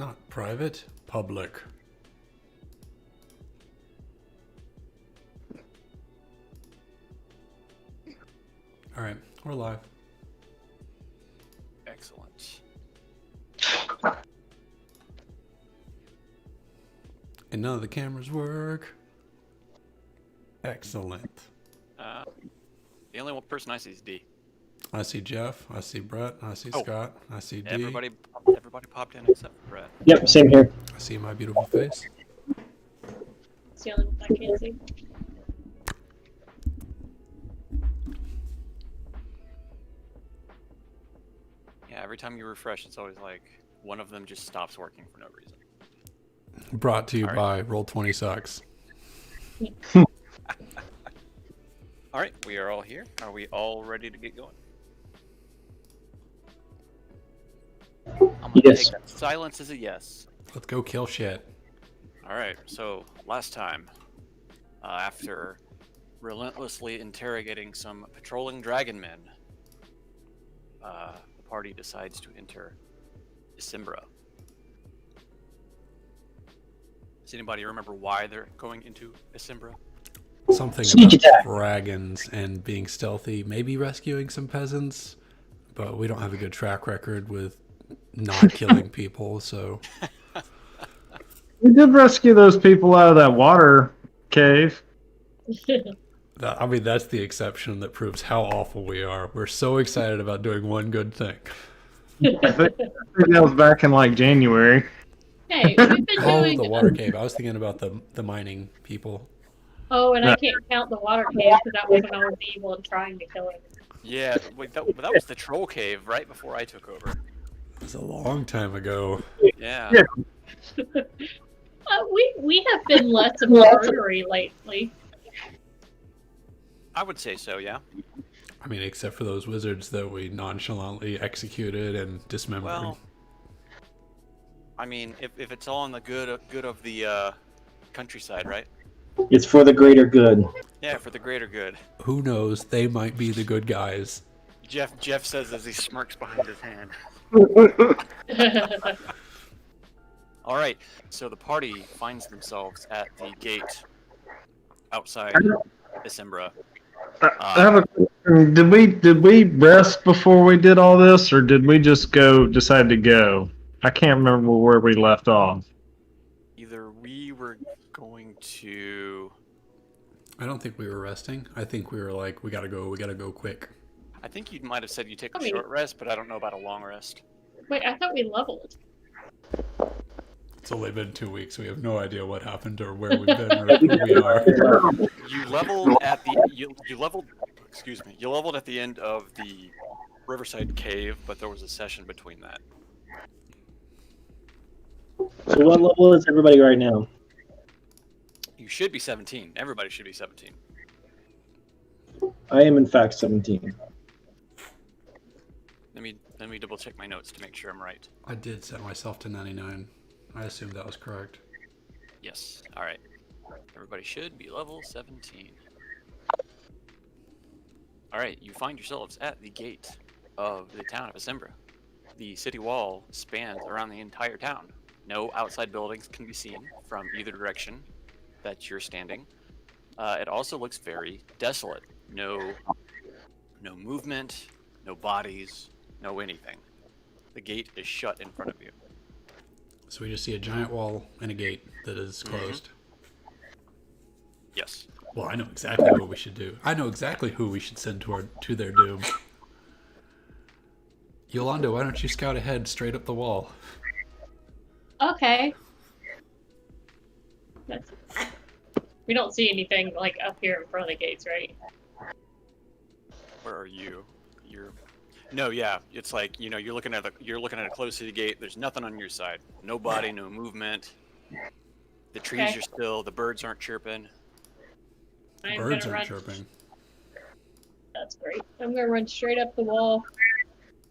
Not private, public. All right, we're live. Excellent. And none of the cameras work. Excellent. The only one person I see is D. I see Jeff. I see Brett. I see Scott. I see D. Everybody popped in except for Brett. Yep, same here. I see my beautiful face. It's the only one I can't see. Yeah, every time you refresh, it's always like one of them just stops working for no reason. Brought to you All by Roll20 Sucks. All right, we are all here. Are we all ready to get going? I'm gonna Yes. take that silence as a yes. Let's go kill shit. All right, so last time, after relentlessly interrogating some patrolling dragon men, the party decides to enter Isimbra. Does anybody remember why they're going into Isimbra? Something Sneak about attack. dragons and being stealthy, maybe rescuing some peasants, but we don't have a good track record with not killing people, so We did rescue those people out of that water cave. I mean, that's the exception that proves how awful we are. We're so excited about doing one good thing. I think that was back in like January. Hey, we've been Oh, doing. the water cave. I was thinking about the mining people. Oh, and I can't count the water cave because that was when I was evil and trying to kill him. Yeah, wait, that was the troll cave right before I took over. It was a long time ago. Yeah. Yeah. We have been less of a murdery lately. I would say so, yeah. I mean, except for those wizards that we nonchalantly executed and dismembered. Well, I mean, if it's all in the good of the countryside, right? It's for the greater good. Yeah, for the greater good. Who knows? They might be the good guys. Jeff says as he smirks behind his hand. All right, so the party finds themselves at the gate outside Isimbra. I have a question. Did we rest before we did all this, or did we just decide to go? I can't remember where we left off. Either we were going to... I don't think we were resting. I think we were like, we gotta go quick. I think you might have said you take a I mean- short rest, but I don't know about a long rest. Wait, I thought we leveled. It's only been 2 weeks. We have no idea what happened or where we've been or who we are. You leveled at the you leveled at the end of the Riverside Cave, but there was a session between that. So what level is everybody right now? You should be 17. Everybody should be 17. I am in fact 17. Let me double check my notes to make sure I'm right. I did set myself to 99. I assumed that was correct. Yes. All right. Everybody should be level 17. All right. You find yourselves at the gate of the town of Isimbra. The city wall spans around the entire town. No outside buildings can be seen from either direction that you're standing. It also looks very desolate. No movement, no bodies, no anything. The gate is shut in front of you. So we just see a giant wall and a gate that is closed. Yes. Well, I know exactly what we should do. I know exactly who we should send to their doom. Yolanda, why don't you scout ahead straight up the wall? Okay. We don't see anything like up here in front of the gates, right? Where are you? No, yeah. It's like, you're looking at a closed city gate. There's nothing on your side. No body, no movement. The trees Okay. are still. The birds aren't chirping. I'm Birds gonna are run. chirping. That's great. I'm gonna run straight up the wall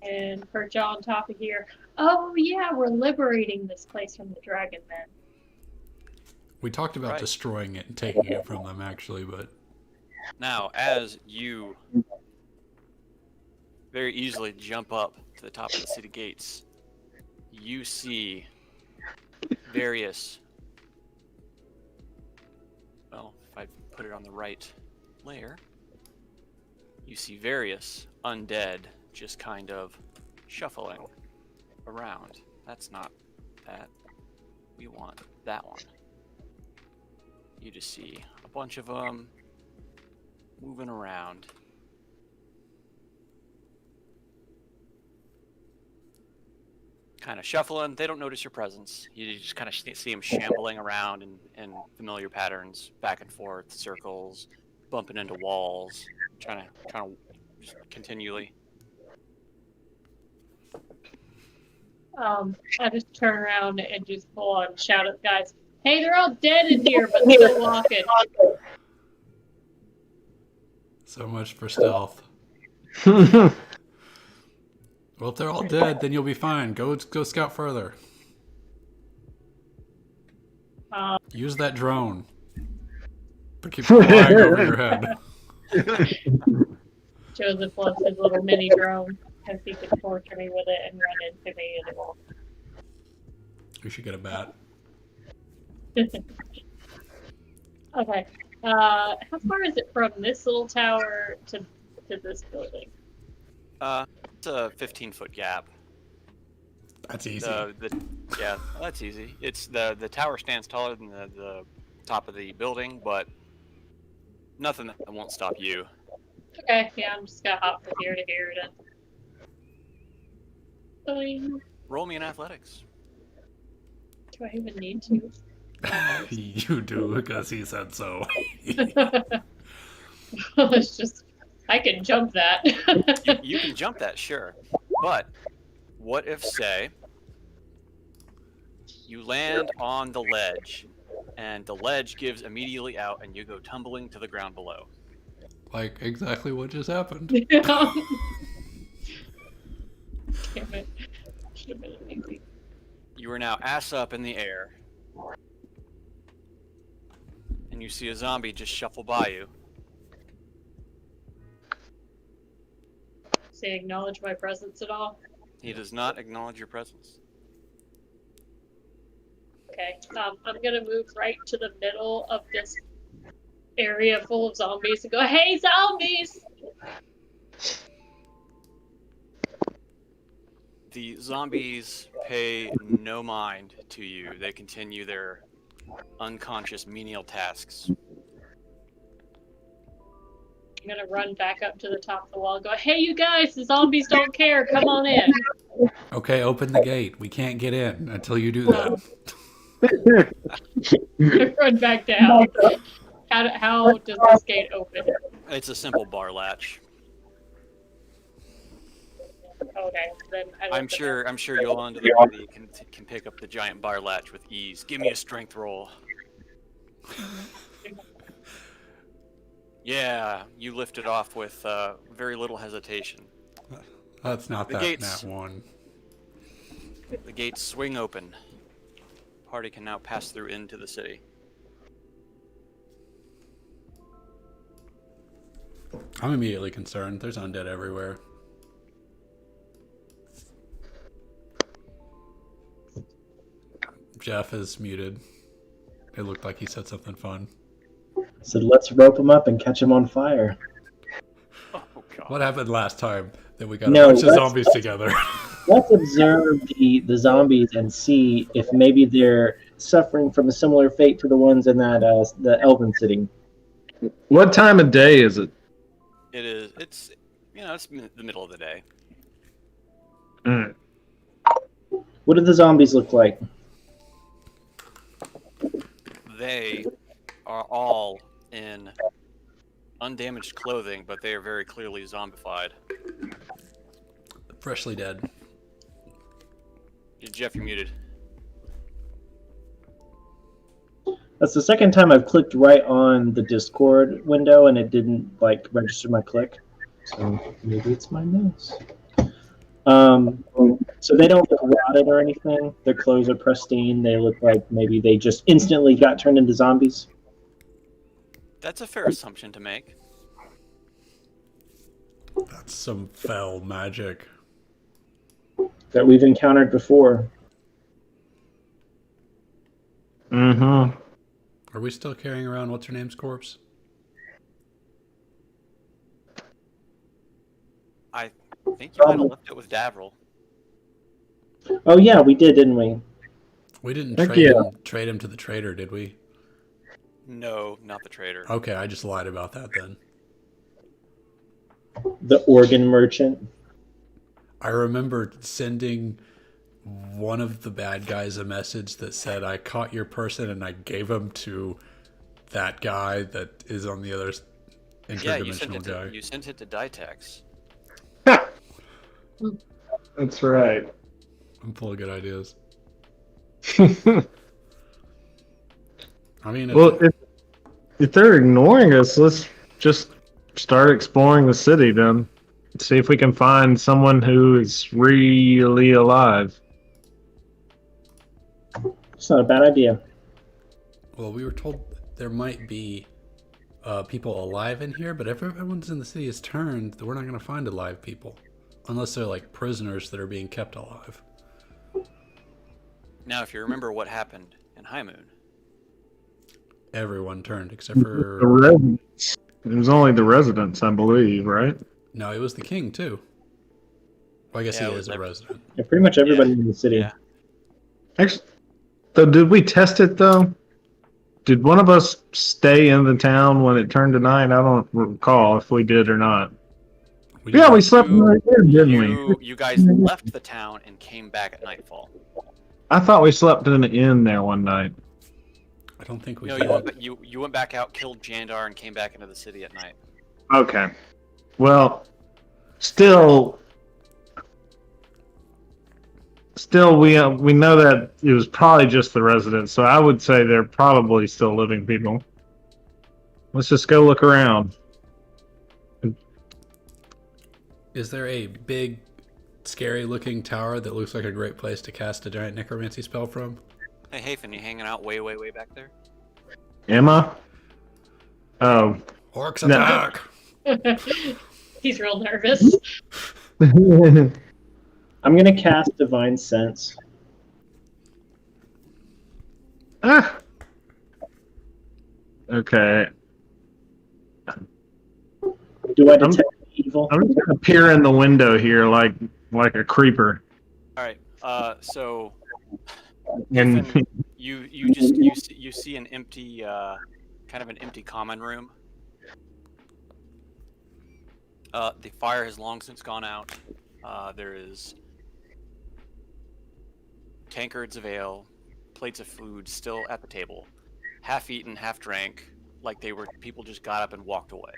and perch on top of here. Oh yeah, we're liberating this place from the dragon men. We talked about Right. destroying it and taking it from them, actually, but Now, as you very easily jump up to the top of the city gates, you see various. Well, if I put it on the right layer, you see various undead just kind of shuffling around. That's not that. We want that one. You just see a bunch of them moving around. Kind of shuffling. They don't notice your presence. You just kind of see them shambling around in familiar patterns, back and forth, circles, bumping into walls, trying to just continually. I just turn around and just full on shout at the guys. Hey, they're all dead in here, but still walking. So much for stealth. Well, if they're all dead, then you'll be fine. Go scout further. Use that drone. But keep flying over your head. Joseph wants his little mini drone because he can torture me with it and run into me and it won't. We should get a bat. Okay. How far is it from this little tower to this building? It's a 15-foot gap. That's easy. Yeah, that's easy. It's the tower stands taller than the top of the building, but nothing that won't stop you. Okay, yeah, I'm just gonna hop from here to here then. Boing. Roll me in athletics. Do I even need to? You do, because he said so. It's just, I can jump that. You can jump that, sure. But what if, say, you land on the ledge, and the ledge gives immediately out, and you go tumbling to the ground below? Like exactly what just happened. Damn it. Should have been easy. You are now ass up in the air, and you see a zombie just shuffle by you. Does he acknowledge my presence at all? He does not acknowledge your presence. Okay, I'm gonna move right to the middle of this area full of zombies and go, hey, zombies! The zombies pay no mind to you. They continue their unconscious menial tasks. I'm gonna run back up to the top of the wall and go, hey, you guys, the zombies don't care, come on in. Okay, open the gate. We can't get in until you do that. Run back down. How does this gate open? It's a simple bar latch. Okay, then I'm sure Yolanda the Party can pick up the giant bar latch with ease. Give me a strength roll. Yeah, you lift it off with very little hesitation. That's not The that gates. nat one. The gates swing open. Party can now pass through into the city. I'm immediately concerned. There's undead everywhere. Jeff is muted. It looked like he said something fun. So let's rope them up and catch them on fire. Oh god. What happened last time that we got a No, bunch of let's- zombies together? Let's observe the zombies and see if maybe they're suffering from a similar fate to the ones in that the Elven City. What time of day is it? It is. It's the middle of the day. Mm. What do the zombies look like? They are all in undamaged clothing, but they are very clearly zombified. Freshly dead. Jeff, you're muted. That's the second time I've clicked right on the Discord window and it didn't register my click. So maybe it's my mouse. So they don't look rotted or anything. Their clothes are pristine. They look like maybe they just instantly got turned into zombies. That's a fair assumption to make. That's some fell magic. That we've encountered before. Mm-hmm. Are we still carrying around what's her name's corpse? I think you might have left it with Davril. Oh yeah, we did, didn't we? We didn't Heck trade yeah. him to the trader, did we? No, not the trader. Okay, I just lied about that then. The organ merchant. I remember sending one of the bad guys a message that said, I caught your person and I gave him to that guy that is on the other Yeah, you sent interdimensional it guy. to you sent it to Ditex. That's right. I'm full of good ideas. Well, I mean, if they're ignoring us, let's just start exploring the city then. See if we can find someone who is really alive. It's not a bad idea. well, we were told there might be people alive in here, but if everyone's in the city is turned, we're not going to find alive people. Unless they're like prisoners that are being kept alive. Now, if you remember what happened in High Moon, Everyone turned except The for... residents. It was only the residents, I believe, right? No, it was the king too. Well, I guess Yeah, it he was is a resident. Yeah, pretty much everybody in the city. yeah. Actually, so did we test it though? Did one of us stay in the town when it turned to night? I don't recall if we did or not. Yeah, we slept right there, didn't we? You guys left the town and came back at nightfall. I thought we slept in the inn there one night. I don't think we No, did. you went back out, killed Jandar, and came back into the city at night. Okay. Well, still, we know that it was probably just the residents, so I would say they're probably still living people. Let's just go look around. Is there a big, scary-looking tower that looks like a great place to cast a giant necromancy spell from? Hey, Hafen, you hanging out way, way, way back there? Emma? Oh. Orcs No. attack! He's real nervous. I'm gonna cast Divine Sense. Ah. Okay. Do I detect evil? I'm just gonna peer in the window here like a creeper. All right. So And Hafen, you see an empty, kind of an empty common room. The fire has long since gone out. There is tankards of ale, plates of food still at the table, half eaten, half drank, like they were people just got up and walked away.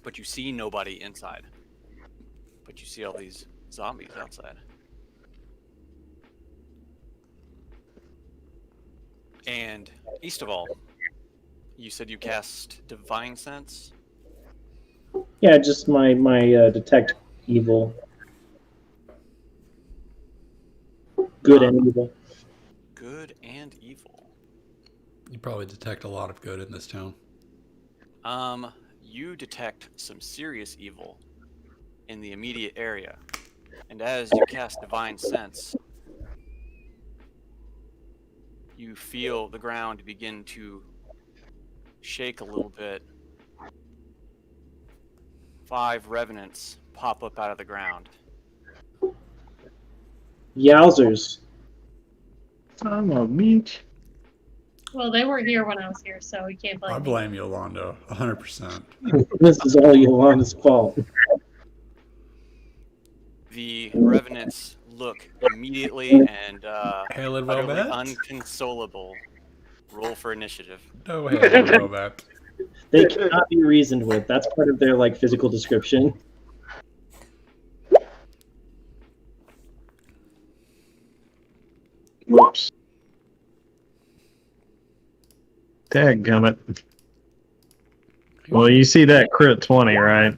But you see nobody inside. But you see all these zombies outside. And east of all, you said you cast Divine Sense? Yeah, just my detect evil. Good and evil. Good and evil. You probably detect a lot of good in this town. You detect some serious evil in the immediate area. And as you cast Divine Sense, you feel the ground begin to shake a little bit. 5 revenants pop up out of the ground. Yowzers. I'm a beach. Well, they weren't here when I was here, so you can't blame I me. blame Yolanda, 100%. This is all Yolanda's fault. The revenants look immediately and Hail and utterly Robot? unconsolable. Roll for initiative. No hail and Robot. They cannot be reasoned with. That's part of their physical description. Whoops. Dadgummit. Well, you see that crit 20, right?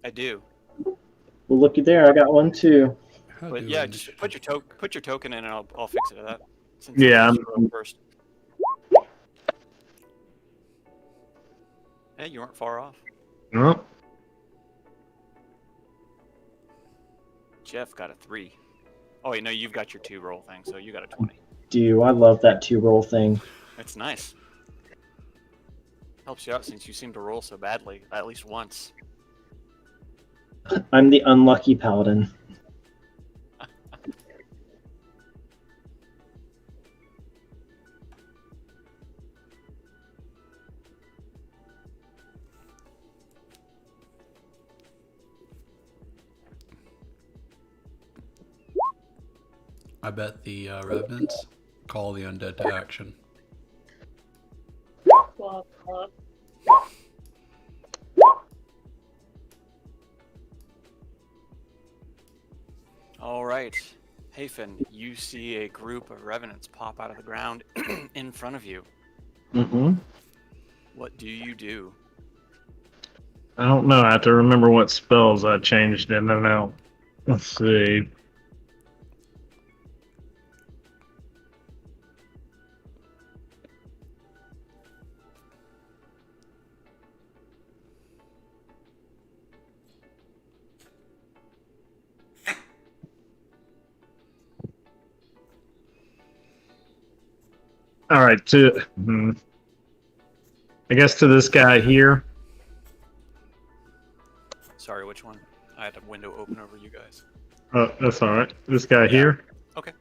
I do. Well, looky there. I got one too. How But do yeah, I- just put your token in and I'll fix it at that. Since Yeah, you were up first. Hey, you weren't far off. Oh, Jeff got a 3. Oh wait, no, you've got your 2 roll thing, so you got a 20. I love that 2-roll thing. It's nice. Helps you out since you seem to roll so badly at least once. I'm the unlucky paladin. I bet the revenants call the undead to action. Club, club. All right, Hafen, you see a group of revenants pop out of the ground in front of you. Mm-hmm. What do you do? I don't know. I have to remember what spells I changed in and out. Let's see. All right, I guess to this guy here. Sorry, which one? I had a window open over you guys. Oh, that's all right. This guy Yeah. here. Okay.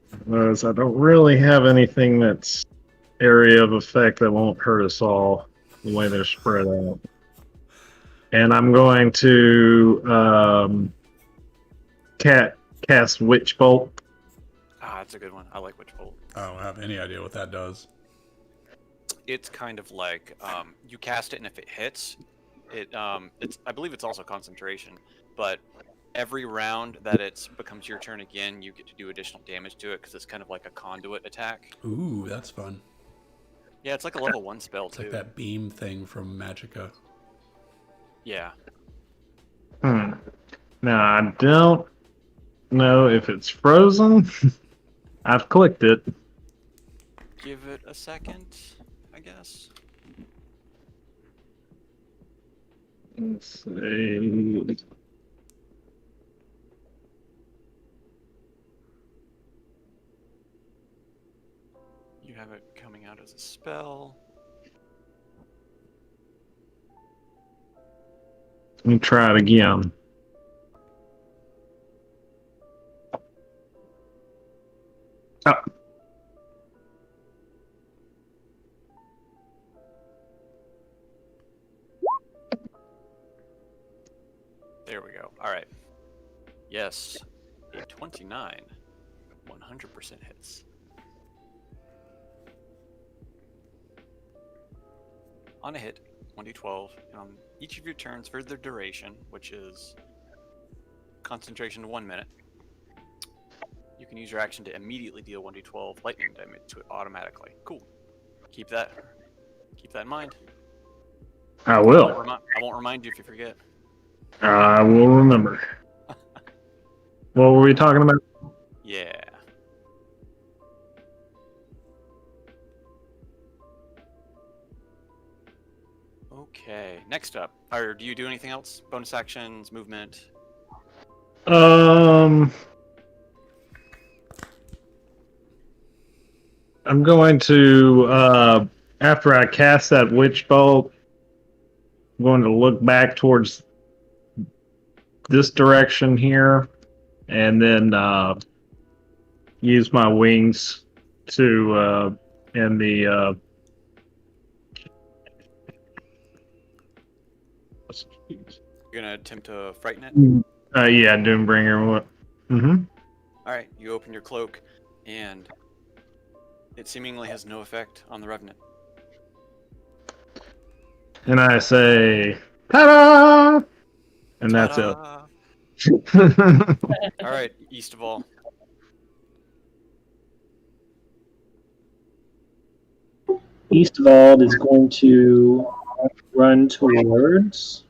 Because I don't really have anything that's area of effect that won't hurt us all the way they're spread out. And I'm going to cast Witch Bolt. Ah, that's a good one. I like Witch Bolt. I don't have any idea what that does. It's kind of like you cast it, and if it hits, it's I believe it's also concentration. But every round that it becomes your turn again, you get to do additional damage to it because it's kind of like a conduit attack. Ooh, that's fun. Yeah, it's like a level 1 spell It's too. like that beam thing from Magicka. Yeah. Now I don't know if it's frozen. I've clicked it. Give it a second, I guess. Let's see. You have it coming out as a spell. Let me try it again. Oh, There we go. All right. Yes, a 29, 100% hits. On a hit, 1d12, and on each of your turns for the duration, which is concentration to 1 minute, you can use your action to immediately deal 1d12 lightning damage to it automatically. Cool. Keep that in mind. I will. I won't remind you if you forget. I will remember. What were we talking about? Yeah. Okay, next up. Or do you do anything else? Bonus actions, movement? I'm going to after I cast that witch bolt, I'm going to look back towards this direction here, and then use my wings to and the You're gonna attempt to frighten it? yeah, Doombringer. Mm-hmm. Alright, you open your cloak, and it seemingly has no effect on the Revenant. And I say, ta-da! And that's it. Ta-da! Alright, east of all. Eastwald is going to run towards.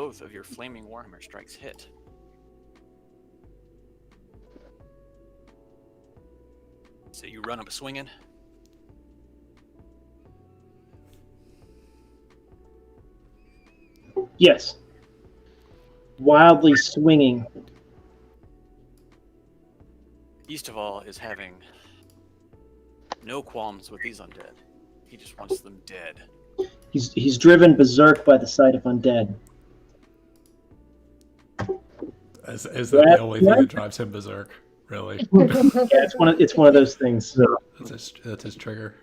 both of your flaming warhammer strikes hit. So you run up swinging. Yes. Wildly swinging. East of all is having no qualms with these undead. He just wants them dead. He's driven berserk by the sight of undead. Is that the only thing that drives him berserk? Really? Yeah, it's one of those things. That's his trigger.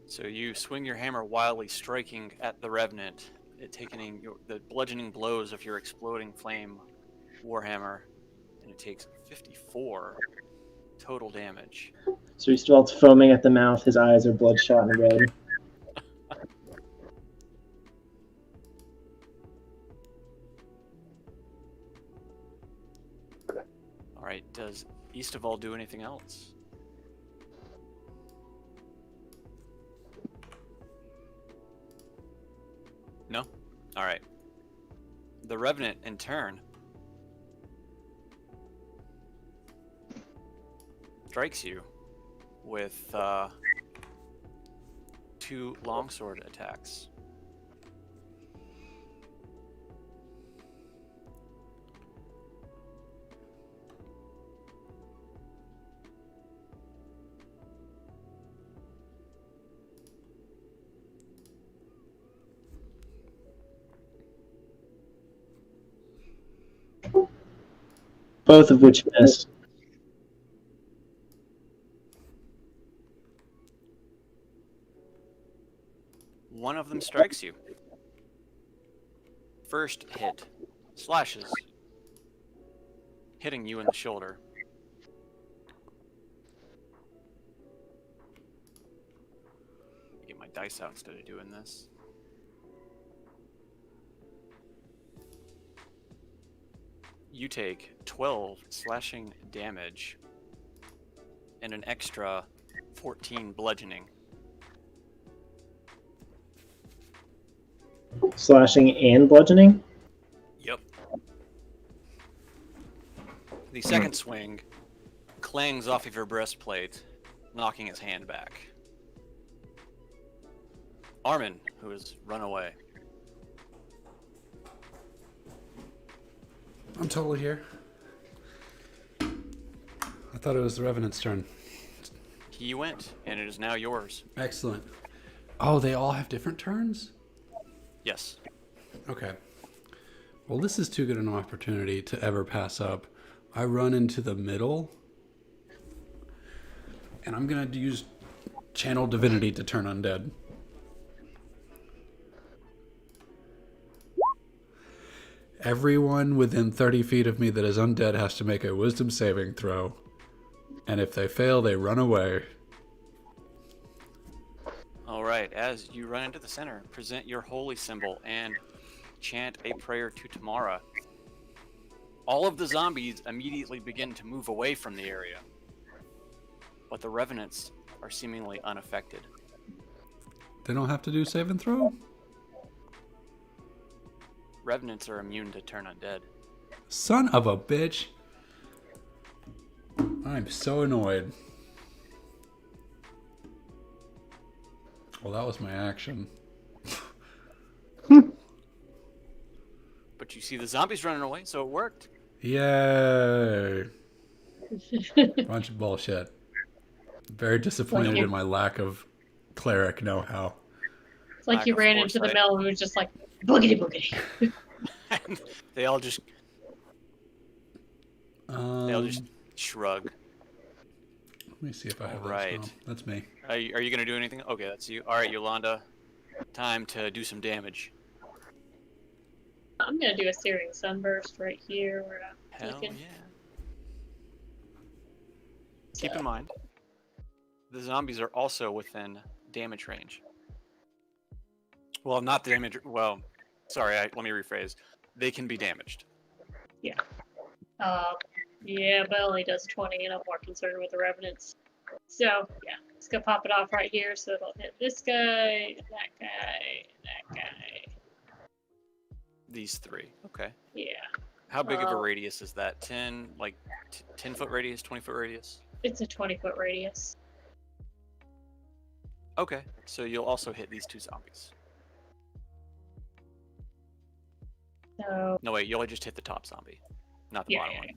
So you swing your hammer wildly, striking at the revenant, taking the bludgeoning blows of your exploding flame warhammer, and it takes 54 total damage. So he starts foaming at the mouth. His eyes are bloodshot and red. All right, does East of all do anything else? No? All right. The Revenant, in turn, strikes you with 2 longsword attacks. Both of which miss. One of them strikes you. First hit slashes, hitting you in the shoulder. Get my dice out instead of doing this. You take 12 slashing damage and an extra 14 bludgeoning. Slashing and bludgeoning? Yep. The second swing clangs off of your breastplate, knocking his hand back. Armin, who has run away. I'm totally here. I thought it was the Revenant's turn. He went, and it is now yours. Excellent. Oh, they all have different turns? Yes. Okay. Well, this is too good an opportunity to ever pass up. I run into the middle, and I'm going to use Channel Divinity to turn undead. Everyone within 30 feet of me that is undead has to make a wisdom saving throw. And if they fail, they run away. All right, as you run into the center, present your holy symbol and chant a prayer to Tamara. All of the zombies immediately begin to move away from the area, but the revenants are seemingly unaffected. They don't have to do save and throw? Revenants are immune to turn undead. Son of a bitch. I'm so annoyed. Well, that was my action. But you see the zombies running away, so it worked. Yay. Bunch of bullshit. Very disappointed in my lack of cleric know-how. It's like Lack you of ran into the foresight. mill and was just like, boogity boogity. And they all just shrug. Let me see if I have Alright. that spell. That's me. Are you going to do anything? Okay, that's you. All right, Yolanda. Time to do some damage. I'm gonna do a searing sunburst right here where I'm Hell looking. yeah. Keep in mind, the zombies are also within damage range. Well, not damage. Well, sorry. Let me rephrase. They can be damaged. Yeah, but it only does 20, and I'm more concerned with the revenants. So yeah, it's gonna pop it off right here, so it'll hit this guy, that guy, that guy. These 3. Okay. Yeah. How big of a radius is that? 10, like 10-foot radius, 20-foot radius? It's a 20-foot radius. Okay. So you'll also hit these 2 zombies. So No, wait, you'll just hit the top zombie, not the Yeah, bottom yeah, one.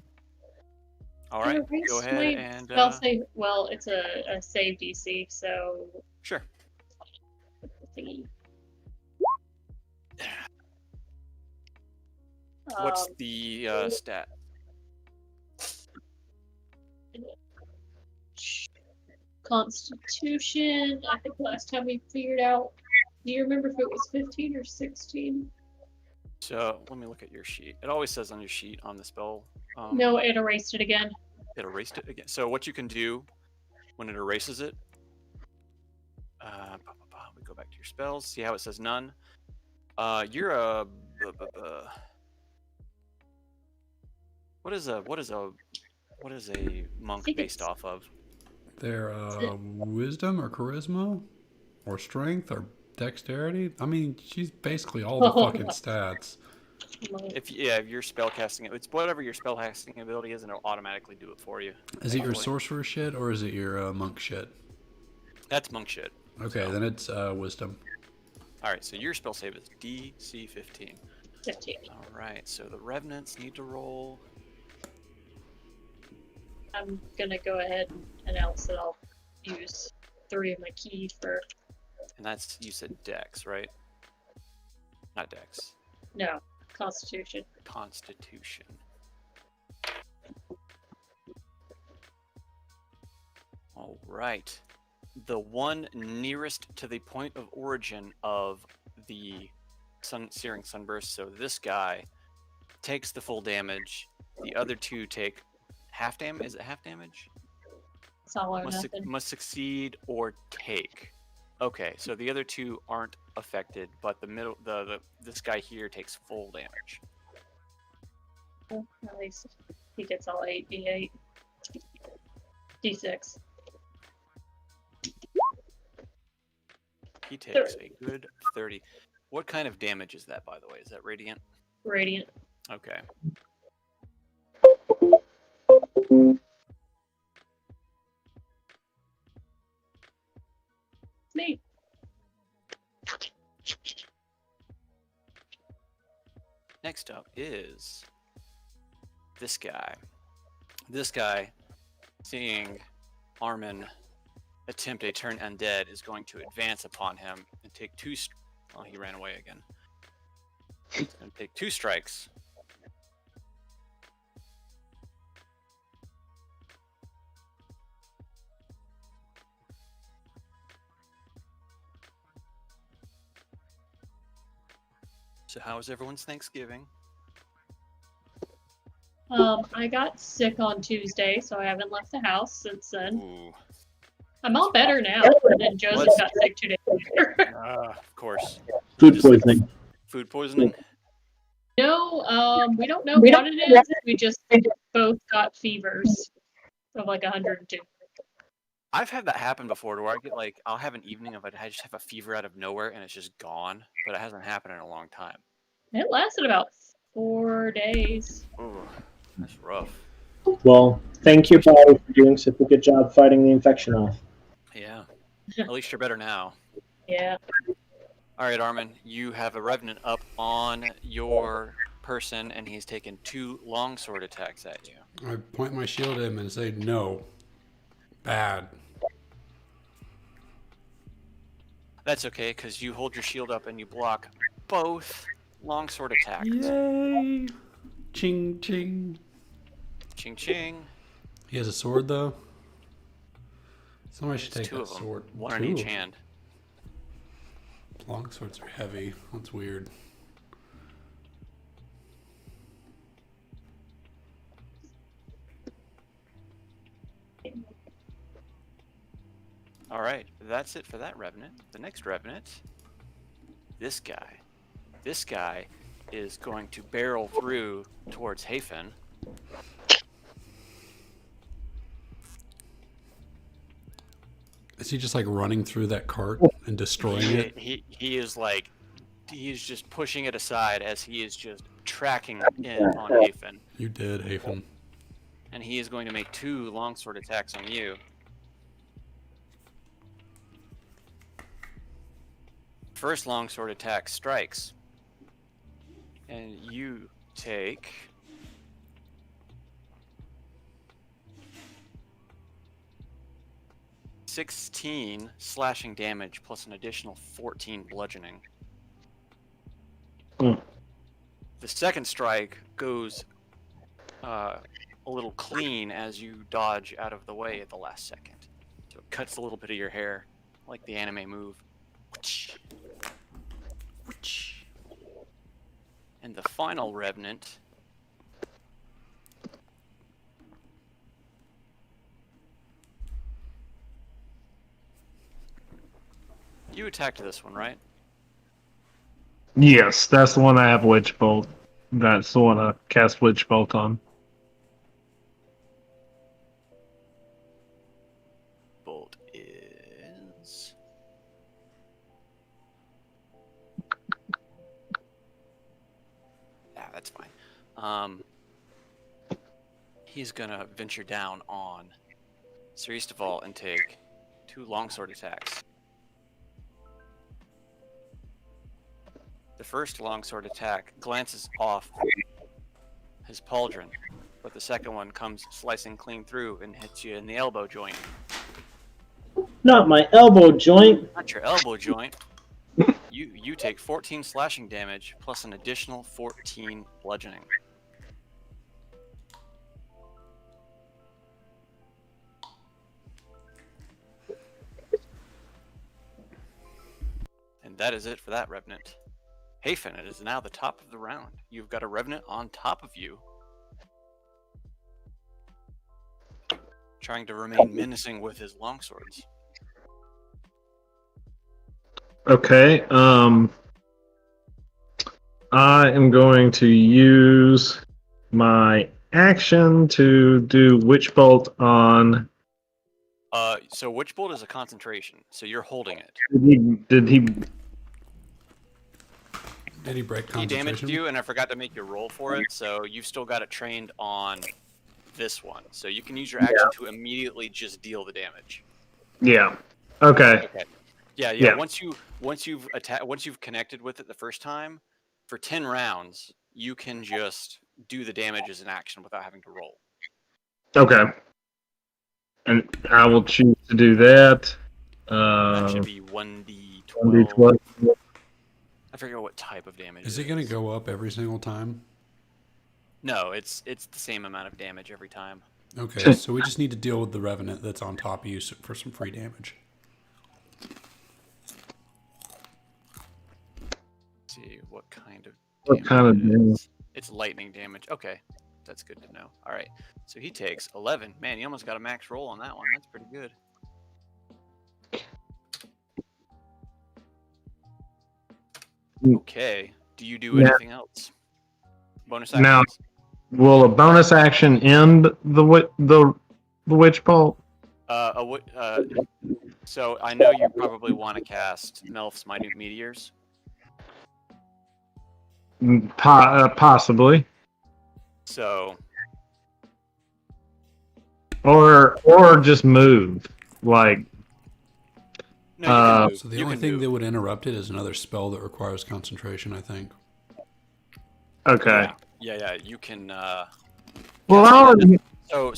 All right, erase go ahead my and spell save. Well, it's a save DC, so sure. thingy. What's the stat? Constitution. I think last time we figured out. Do you remember if it was 15 or 16? So let me look at your sheet. It always says on your sheet on the spell. No, it erased it again. It erased it again. So what you can do when it erases it, we go back to your spells. See how it says none. You're a what is a monk think based it's- off of? Their wisdom or charisma or strength or dexterity. I mean, she's basically all the fucking stats. If your spell casting, it's whatever your spell casting ability is, and it'll automatically do it for you. Is it your sorcerer shit or is it your monk shit? That's monk shit. Okay, So. then it's wisdom. All right, so your spell save is DC 15. 15. All right, so the revenants need to roll. I'm gonna go ahead and announce that I'll use 3 of my keys for And that's, you said dex, right? Not dex. no Constitution. Constitution. All right. The one nearest to the point of origin of the searing sunburst, so this guy takes the full damage. The other 2 take half damage. Is it half damage? It's all or nothing. Must succeed or take. Okay, so the other 2 aren't affected, but this guy here takes full damage. Well, at least he gets all 8 D8. D6. He takes a good 30. What kind of damage is that, by the way? Is that radiant? Radiant. Okay. It's me. Next up is this guy. This guy, seeing Armin attempt a turn undead, is going to advance upon him and take 2. Well, he ran away again. He's going to take 2 strikes. So how was everyone's Thanksgiving? I got sick on Tuesday, so I haven't left the house since then. Ooh. I'm all better now, and then Joseph got sick 2 days later. Of course. Food poisoning. Food poisoning? No, we don't know what it is. We just both got fevers of like 102. I've had that happen before, to where I get I'll have an evening of it, I just have a fever out of nowhere and it's just gone, but it hasn't happened in a long time. It lasted about 4 days. Ooh, that's rough. Well, thank you, Paul, for doing such a good job fighting the infection off. Yeah. At least you're better now. Yeah. All right, Armin, you have a revenant up on your person, and he's taken 2 longsword attacks at you. I point my shield at him and say, no. Bad. That's okay, because you hold your shield up and you block both longsword attacks. Yay! Ching, ching. Ching ching. He has a sword, though. Somebody should There's take 2 that of them. sword. 1 in 2 each of them. hand. Long swords are heavy. That's weird. All right, that's it for that revenant. The next revenant, this guy. This guy is going to barrel through towards Hafen. Is he just like running through that cart and destroying it? He is he is just pushing it aside as he is just tracking in on Hafen. You did, Hafen. And he is going to make 2 longsword attacks on you. First longsword attack strikes. And you take... ...16 slashing damage plus an additional 14 bludgeoning. Mm. The second strike goes a little clean as you dodge out of the way at the last second. So it cuts a little bit of your hair, like the anime move. And the final revenant you attacked this one, right? Yes, that's the one I have Witch Bolt. That's the one I cast Witch Bolt on. Bolt is that's fine. He's gonna venture down on Siristaval and take 2 longsword attacks. The first longsword attack glances off his pauldron, but the second one comes slicing clean through and hits you in the elbow joint. Not my elbow joint. Not your elbow joint. You take 14 slashing damage plus an additional 14 bludgeoning. And that is it for that Revenant. Hafen, it is now the top of the round. You've got a Revenant on top of you, trying to remain menacing with his longswords. Okay, I am going to use my action to do Witch Bolt on... So Witch Bolt is a concentration, so you're holding it. Did he break He concentration? damaged you, and I forgot to make you roll for it, so you've still got it trained on this one. So you can use your action to immediately just deal the damage. Yeah. Okay. Okay. Yeah. Yeah. Once you've connected with it the first time, for 10 rounds, you can just do the damage as an action without having to roll. Okay. And I will choose to do that. That should be 1d12. 1d12. I forget what type of damage. Is it going to go up every single time? No, it's the same amount of damage every time. Okay, so we just need to deal with the Revenant that's on top of you for some free damage. Let's see what kind of What kind of it is. damage? It's lightning damage. Okay, that's good to know. All right, so he takes 11. Man, you almost got a max roll on that one. That's pretty good. Okay, do you do Now- anything else? Bonus actions? Now- Will a bonus action end the Witch Bolt? So I know you probably want to cast Melf's Minute Meteors. Possibly. So Or just move. Like, no, you can move. So the You only can thing move. that would interrupt it is another spell that requires concentration, I think. okay. Yeah, you can. Well, I already. So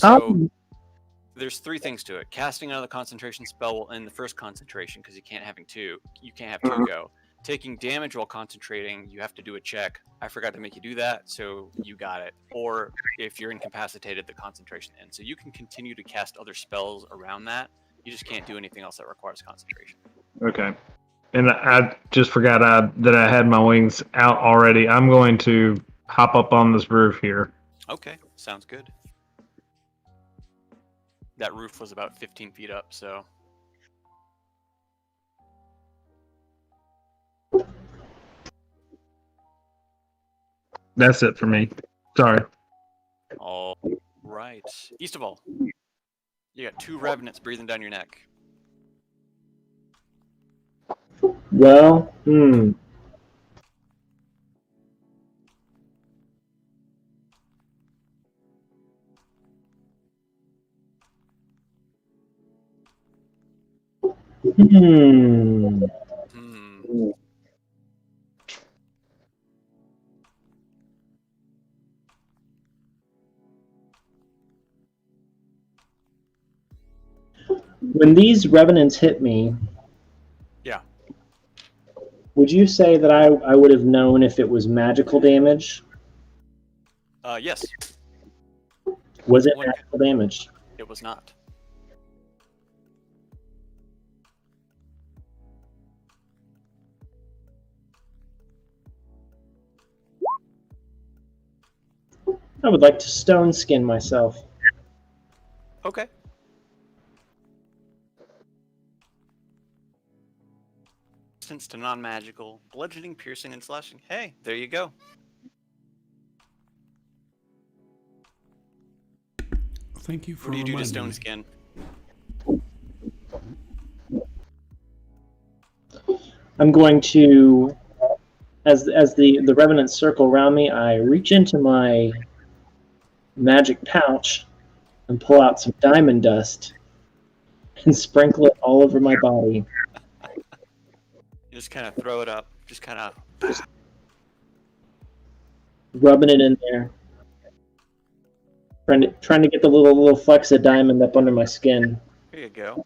there's 3 things to it. Casting another concentration spell will end the first concentration because you can't have 2. You can't have 2 go. Taking damage while concentrating, you have to do a check. I forgot to make you do that, so you got it. Or if you're incapacitated, the concentration ends. So you can continue to cast other spells around that. You just can't do anything else that requires concentration. Okay. And I just forgot that I had my wings out already. I'm going to hop up on this roof here. Okay, sounds good. That roof was about 15 feet up, so That's it for me. Sorry. all right. East of all, you got 2 revenants breathing down your neck. Well, Hmm. Hmm. When these revenants hit me, Yeah. would you say that I would have known if it was magical damage? Yes. Was it One. magical damage? It was not. I would like to stone skin myself. Okay. Resistance to non-magical, bludgeoning, piercing, and slashing. Hey, there you go. Thank you for What do you do to reminding stone me. skin? I'm going to, as the revenants circle around me, I reach into my magic pouch and pull out some diamond dust and sprinkle it all over my body. You just kind of throw it up. Just kind of. Rubbing it in there. Trying to get the little flecks of diamond up under my skin. Here you go.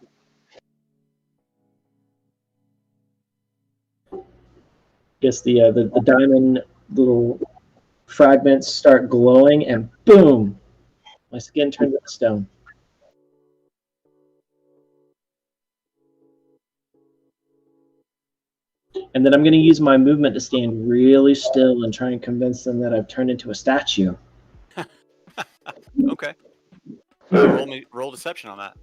Guess the diamond little fragments start glowing, and boom, my skin turns into stone. And then I'm going to use my movement to stand really still and try and convince them that I've turned into a statue. Okay. Roll deception on that.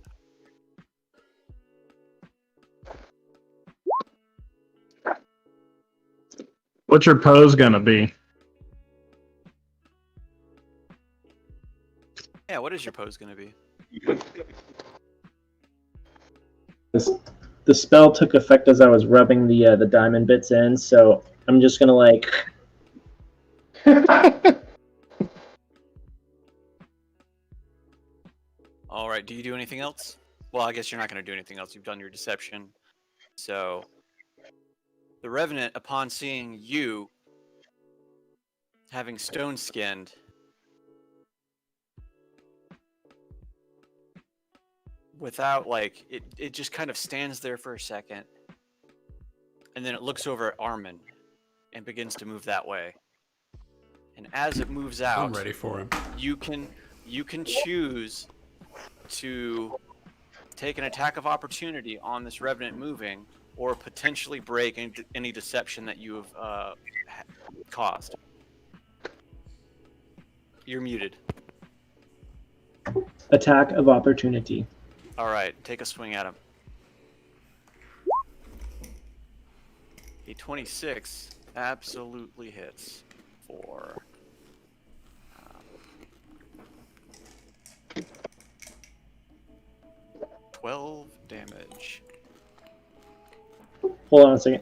What's your pose gonna be? Yeah. What is your pose going to be? The spell took effect as I was rubbing the diamond bits in, so I'm just going to like. All right. Do you do anything else? Well, I guess you're not going to do anything else. You've done your deception. So, the Revenant, upon seeing you having stone skinned, without like it just kind of stands there for a second, and then it looks over at Armin and begins to move that way. And as it moves out, I'm ready for him. you can choose to take an attack of opportunity on this Revenant moving, or potentially break any deception that you have caused. You're muted. Attack of opportunity. All right, take a swing at him. A 26 absolutely hits for 12 damage. Hold on a second.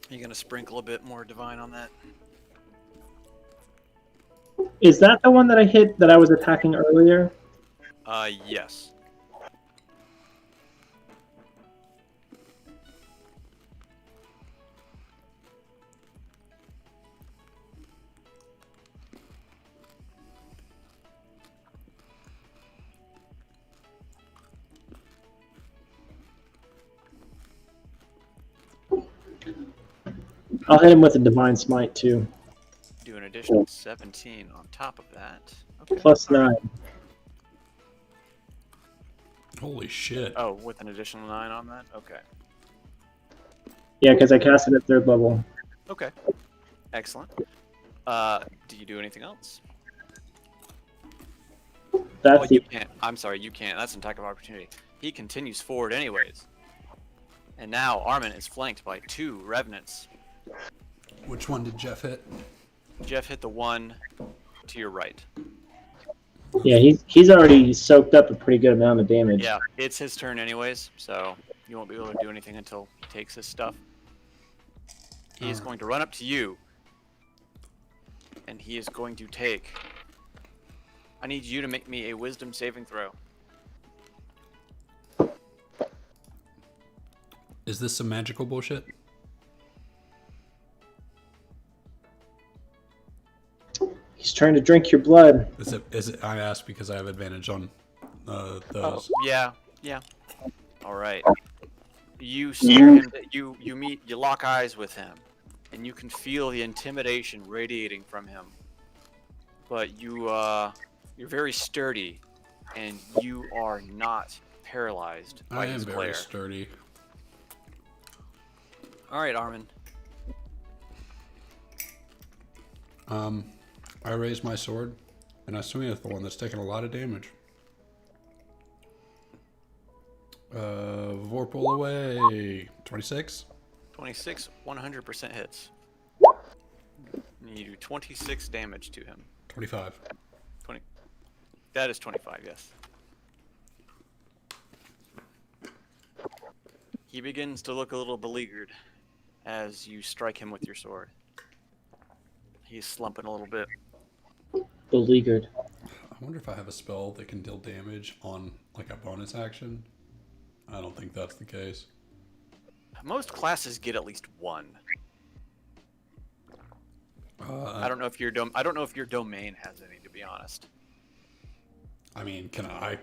Are you gonna sprinkle a bit more divine on that? Is that the one that I hit that I was attacking earlier? Yes. I'll hit him with a divine smite too. Do an additional 17 on top of that. Okay. Plus 9. Holy shit. Oh, with an additional 9 on that? Okay. Yeah, because I cast it at 3rd level. Okay. Excellent. Do you do anything else? That's Oh, you can't. I'm sorry, you can't. That's an attack of opportunity. He continues forward anyways. And now Armin is flanked by 2 Revenants. Which one did Jeff hit? Jeff hit the one to your right. Yeah, he's already soaked up a pretty good amount of damage. Yeah, it's his turn anyways, so you won't be able to do anything until he takes his stuff. He is going to run up to you. And he is going to take... I need you to make me a wisdom saving throw. Is this some magical bullshit? He's trying to drink your blood. Is it? I asked because I have advantage on Oh, those. yeah. All right. You stare him. You lock eyes with him, and you can feel the intimidation radiating from him. But you're very sturdy, and you are not paralyzed by I am his very glare. sturdy. All right, Armin. I raise my sword and I swing at the one that's taking a lot of damage. Vorpal away. 26. 26, 100% hits. You do 26 damage to him. 25. 20. That is 25, yes. He begins to look a little beleaguered as you strike him with your sword. He's slumping a little bit. Beleaguered. I wonder if I have a spell that can deal damage on like a bonus action. I don't think that's the case. Most classes get at least one. I don't know if your domain has any, to be honest. I mean, I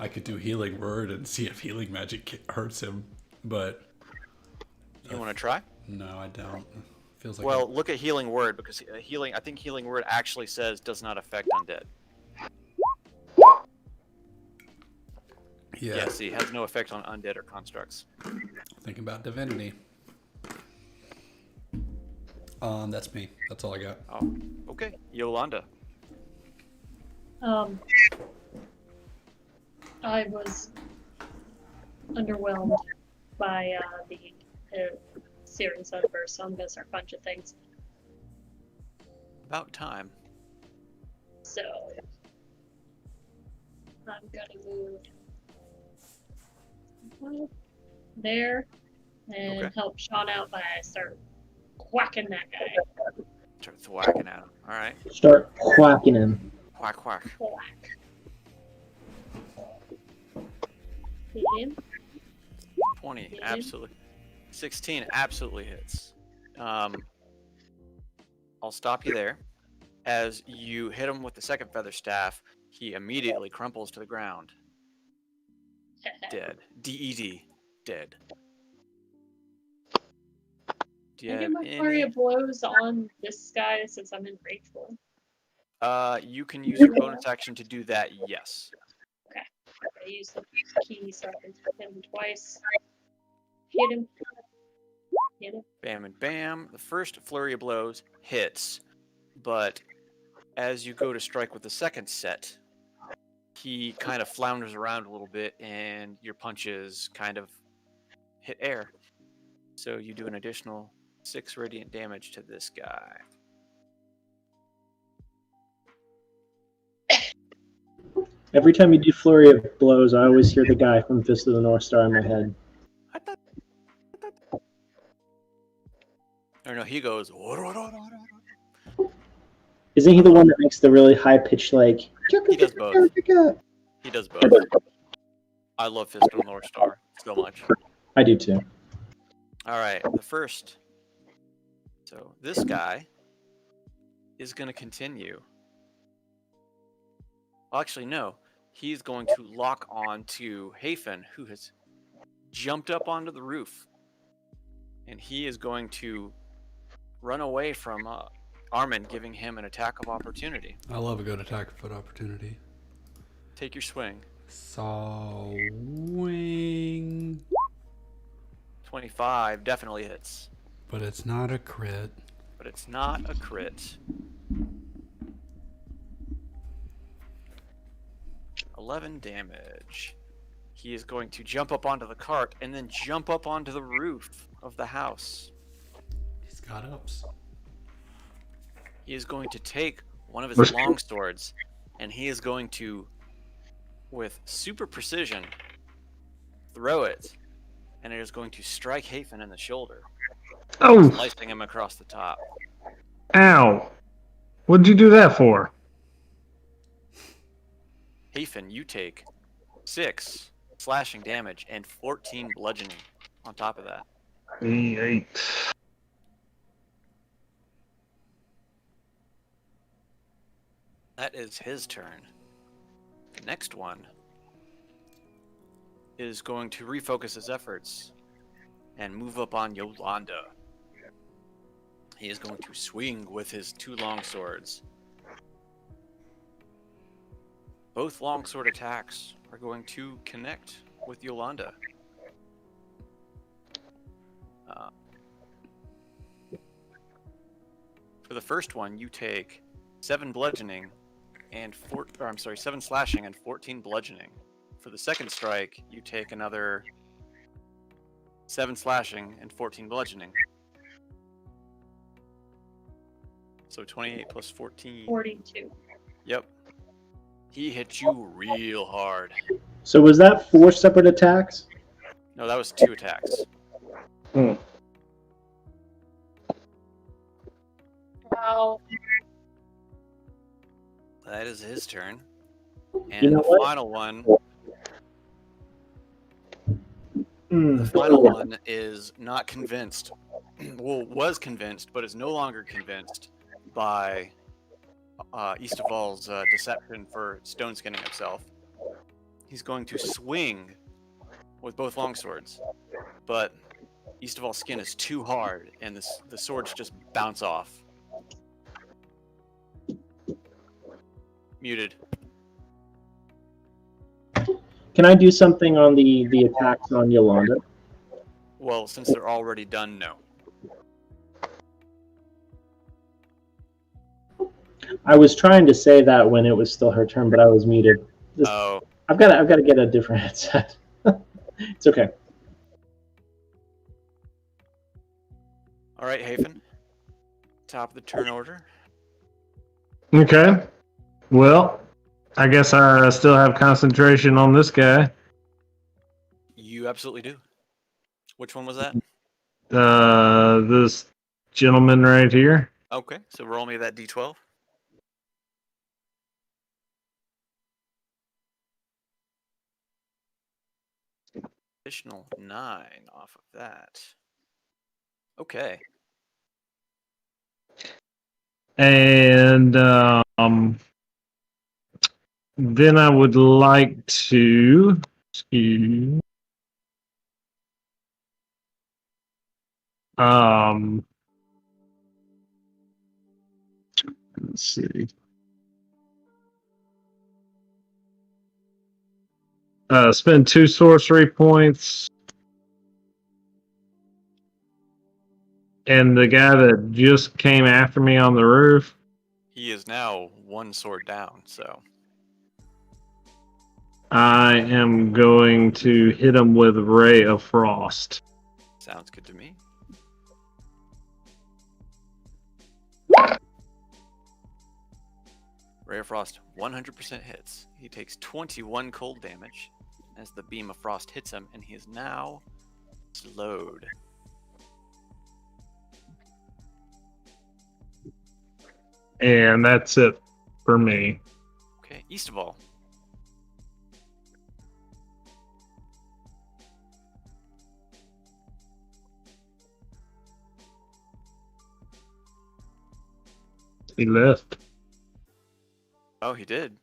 could do healing word and see if healing magic hurts him, but You want to try? no, I don't. Feels like Well, look at healing word, because I think healing word actually says does not affect undead. yeah. Yeah, see, has no effect on undead or constructs. Thinking about divinity. That's me. That's all I got. Oh, okay. Yolanda. I was underwhelmed by the series of bursts, so I'm gonna start punching things. About time. So I'm gonna move there and Okay. help Sean out by start whacking that guy. Start thwacking at him. All right. Start whacking him. Whack, whack. Whack. Hit him. 20, Yeah. absolutely. 16, absolutely hits. I'll stop you there. As you hit him with the second feather staff, he immediately crumples to the ground. Dead. D-E-D. Dead. Do you Can I have get my flurry any... of blows on this guy since I'm in rageful? You can use your bonus action to do that, yes. I use the key so I can hit him twice. Hit him. Hit him. Bam and bam. The first flurry of blows hits, but as you go to strike with the second set, he kind of flounders around a little bit and your punches kind of hit air. So you do an additional 6 radiant damage to this guy. Every time you do flurry of blows, I always hear the guy from Fist of the North Star in my head. Or no, he goes. Isn't he the one that makes the really high pitched like? He does both. He does both. I love Fist of the North Star so much. I do too. All right, the first. So this guy is going to continue. Well, actually, no. He's going to lock on to Hafen, who has jumped up onto the roof. And he is going to run away from Armin, giving him an attack of opportunity. I love a good attack of foot opportunity. Take your swing. Swing. 25 definitely hits. But it's not a crit. But it's not a crit. 11 damage. He is going to jump up onto the cart and then jump up onto the roof of the house. He's got ups. He is going to take one of his long swords and he is going to, with super precision, throw it. And it is going to strike Hafen in the shoulder, Oh, slicing him across the top. ow. What'd you do that for? Hafen, you take 6 slashing damage and 14 bludgeoning. on top of that. D8. That is his turn. The next one is going to refocus his efforts and move up on Yolanda. He is going to swing with his 2 long swords. Both longsword attacks are going to connect with Yolanda. For the first one, you take 7 bludgeoning and 7 slashing and 14 bludgeoning. For the second strike, you take another 7 slashing and 14 bludgeoning. So 28 plus 14. 42. Yep. He hit you real hard. So was that 4 separate attacks? No, that was 2 attacks. Wow. That is his turn. And You know the what? final one, Hmm. the final one is not convinced. Well, was convinced, but is no longer convinced by Eastaval's deception for stone skinning himself. He's going to swing with both longswords, but Eastaval's skin is too hard, and the swords just bounce off. Muted. Can I do something on the attacks on Yolanda? Well, since they're already done, no. I was trying to say that when it was still her turn, but I was muted. Oh, I've got to get a different headset. It's okay. all right, Haven. Top of the turn order. Okay. Well, I guess I still have concentration on this guy. You absolutely do. Which one was that? This gentleman right here. Okay, so roll me that d12. Additional 9 off of that. Okay. And then I would like to let's see. Spend 2 sorcery points. And the guy that just came after me on the roof. He is now 1 sword down, so. I am going to hit him with Ray of Frost. Sounds good to me. Ray of Frost 100% hits. He takes 21 cold damage as the beam of frost hits him, and he is now slowed. And that's it for me. Okay, Eastaval. He left. Oh, he did.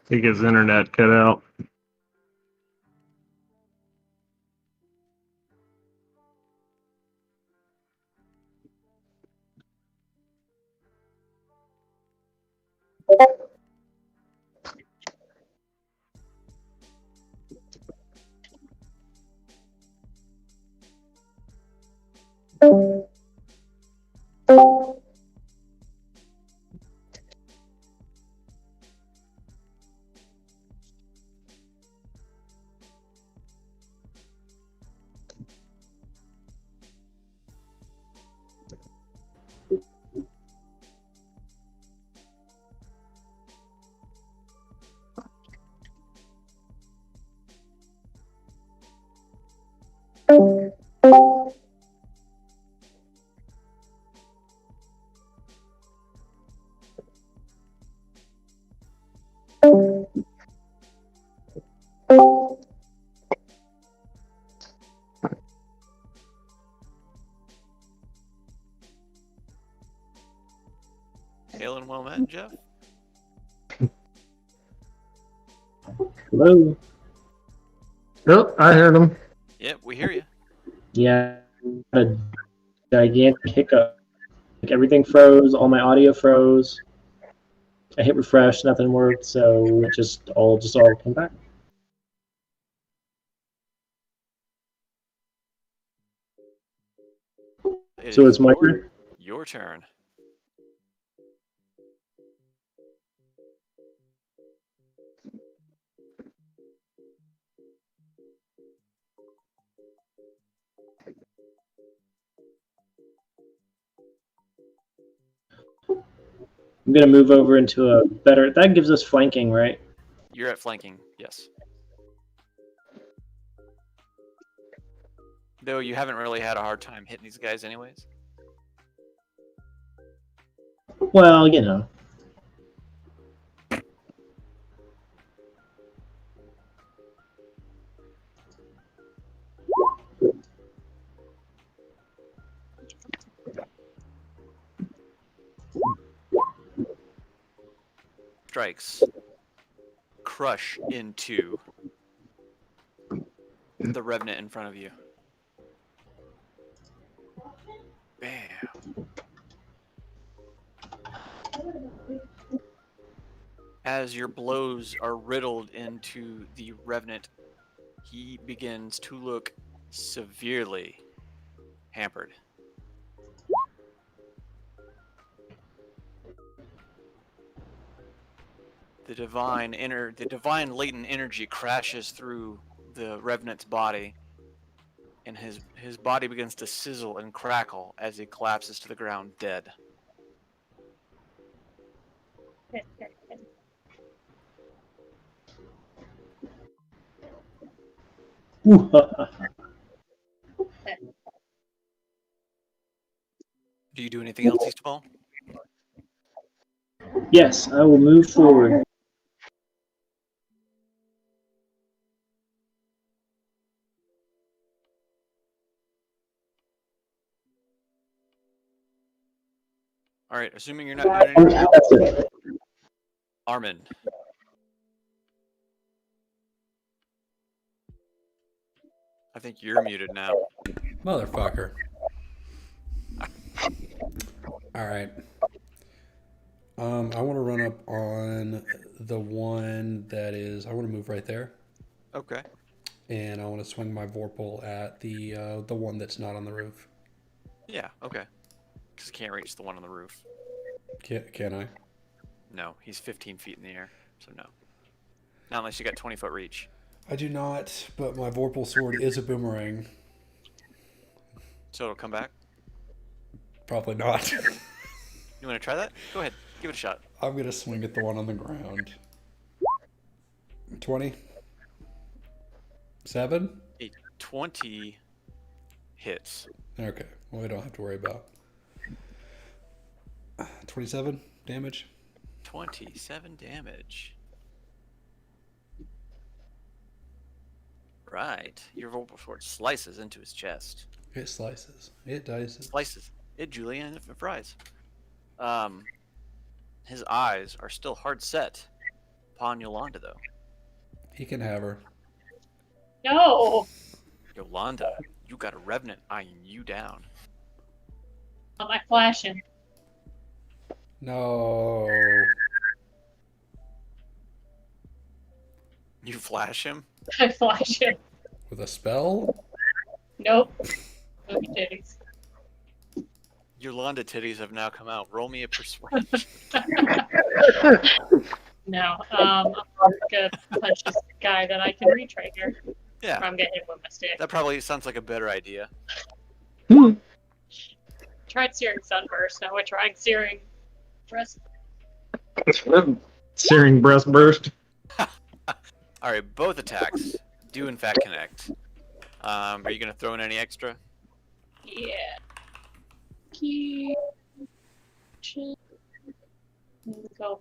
I think his internet cut out. Hello? Oh, I heard him. Yep, we hear you. Yeah, a gigantic hiccup. Like everything froze, all my audio froze. I hit refresh, nothing worked, so it just all came back. It So is it's my turn. your turn. I'm gonna move over into a better. That gives us flanking, right? You're at flanking, yes. Though you haven't really had a hard time hitting these guys anyways. Well, you know. Strikes crush into the revenant in front of you. Bam. As your blows are riddled into the revenant, he begins to look severely hampered. The divine latent energy crashes through the revenant's body, and his body begins to sizzle and crackle as he collapses to the ground dead. Do you do anything else, Eastball? Yes, I will move forward. All right, assuming you're not doing anything else, That's it. Armin. I think you're muted now. Motherfucker. Alright. I want to run up on the one that is. I want to move right there, Okay. and I want to swing my Vorpal at the one that's not on the roof. Yeah, okay. Because you can't reach the one on the roof. Can I? No, he's 15 feet in the air, so no. Not unless you got 20-foot reach. I do not, but my Vorpal sword is a boomerang. So it'll come back. Probably not. You want to try that? Go ahead, give it a shot. I'm gonna swing at the one on the ground. 20. 7. A 20 hits. Okay, well we don't have to worry about 27 damage. 27 damage. Right. Your Vorpal sword slices into his chest. It slices. It dices. Slices. It julienne and fries. His eyes are still hard set upon Yolanda, though. He can have her. No! Yolanda, you got a revenant eyeing you down. Am I flashing? No. You flash him? I flash him. With a spell? Nope. Movie titties. Yolanda titties have now come out. Roll me a persuasion. No. I'm gonna punch this guy that I can reach right here. Yeah, I'm getting hit with my stick. that probably sounds like a better idea. Tried searing sunburst. Now we're trying searing breast. Searing breast burst. All right, both attacks do in fact connect. Are you gonna throw in any extra? Yeah. Key. Go.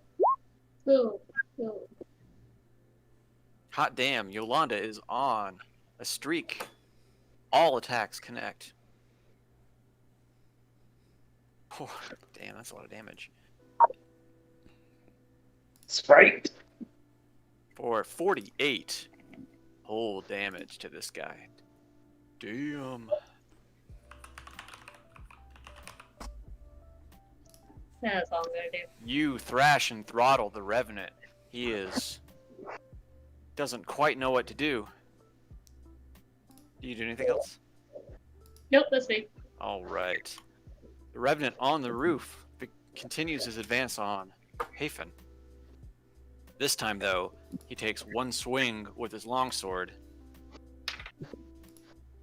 Boom. Boom. Hot damn, Yolanda is on a streak. All attacks connect. Oh, damn, that's a lot of damage. Sprite. For for 48 whole damage to this guy. Damn. That's all I'm gonna do. You thrash and throttle the Revenant. Doesn't quite know what to do. Do you do anything else? Nope, that's me. All right. The Revenant on the roof continues his advance on Hafen. This time, though, he takes one swing with his longsword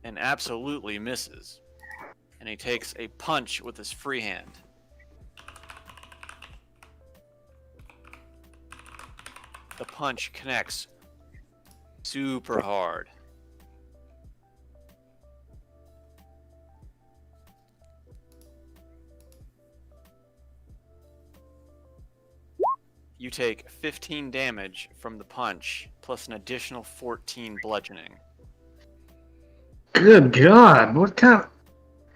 and absolutely misses. And he takes a punch with his free hand. The punch connects super hard. You take 15 damage from the punch, plus an additional 14 bludgeoning. Good God! What kind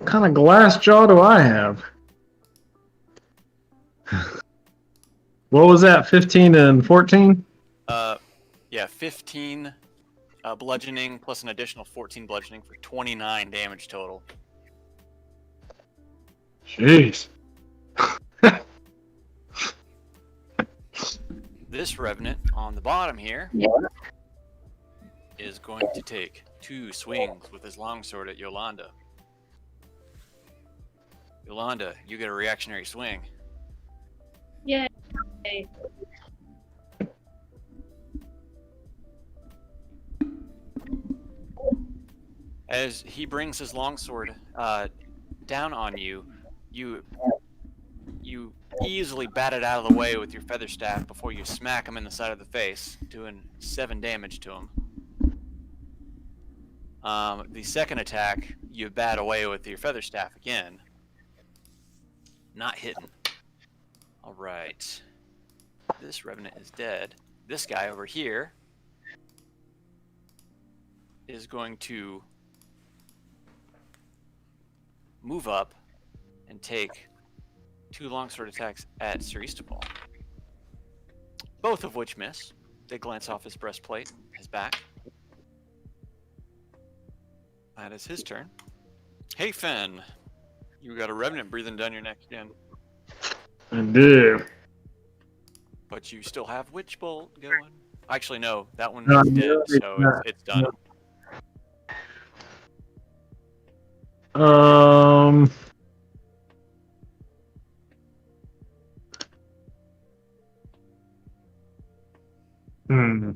of glass jaw do I have? What was that? 15 and 14? Yeah, 15 bludgeoning plus an additional 14 bludgeoning for 29 damage total. Jeez. This Revenant on the bottom here is going to take 2 swings with his longsword at Yolanda. Yolanda, you get a reactionary swing. Yay. As he brings his longsword down on you, you easily bat it out of the way with your feather staff before you smack him in the side of the face, doing 7 damage to him. The second attack, you bat away with your feather staff again. Not hitting. Alright. This Revenant is dead. This guy over here is going to move up and take 2 longsword attacks at Sir Eastable. Both of which miss. They glance off his breastplate, his back. That is his turn. Hey, Fen. You got a Revenant breathing down your neck again. I do. But you still have Witch Bolt going. Actually, no. That one No, is dead, no, so not. it's done. Hmm.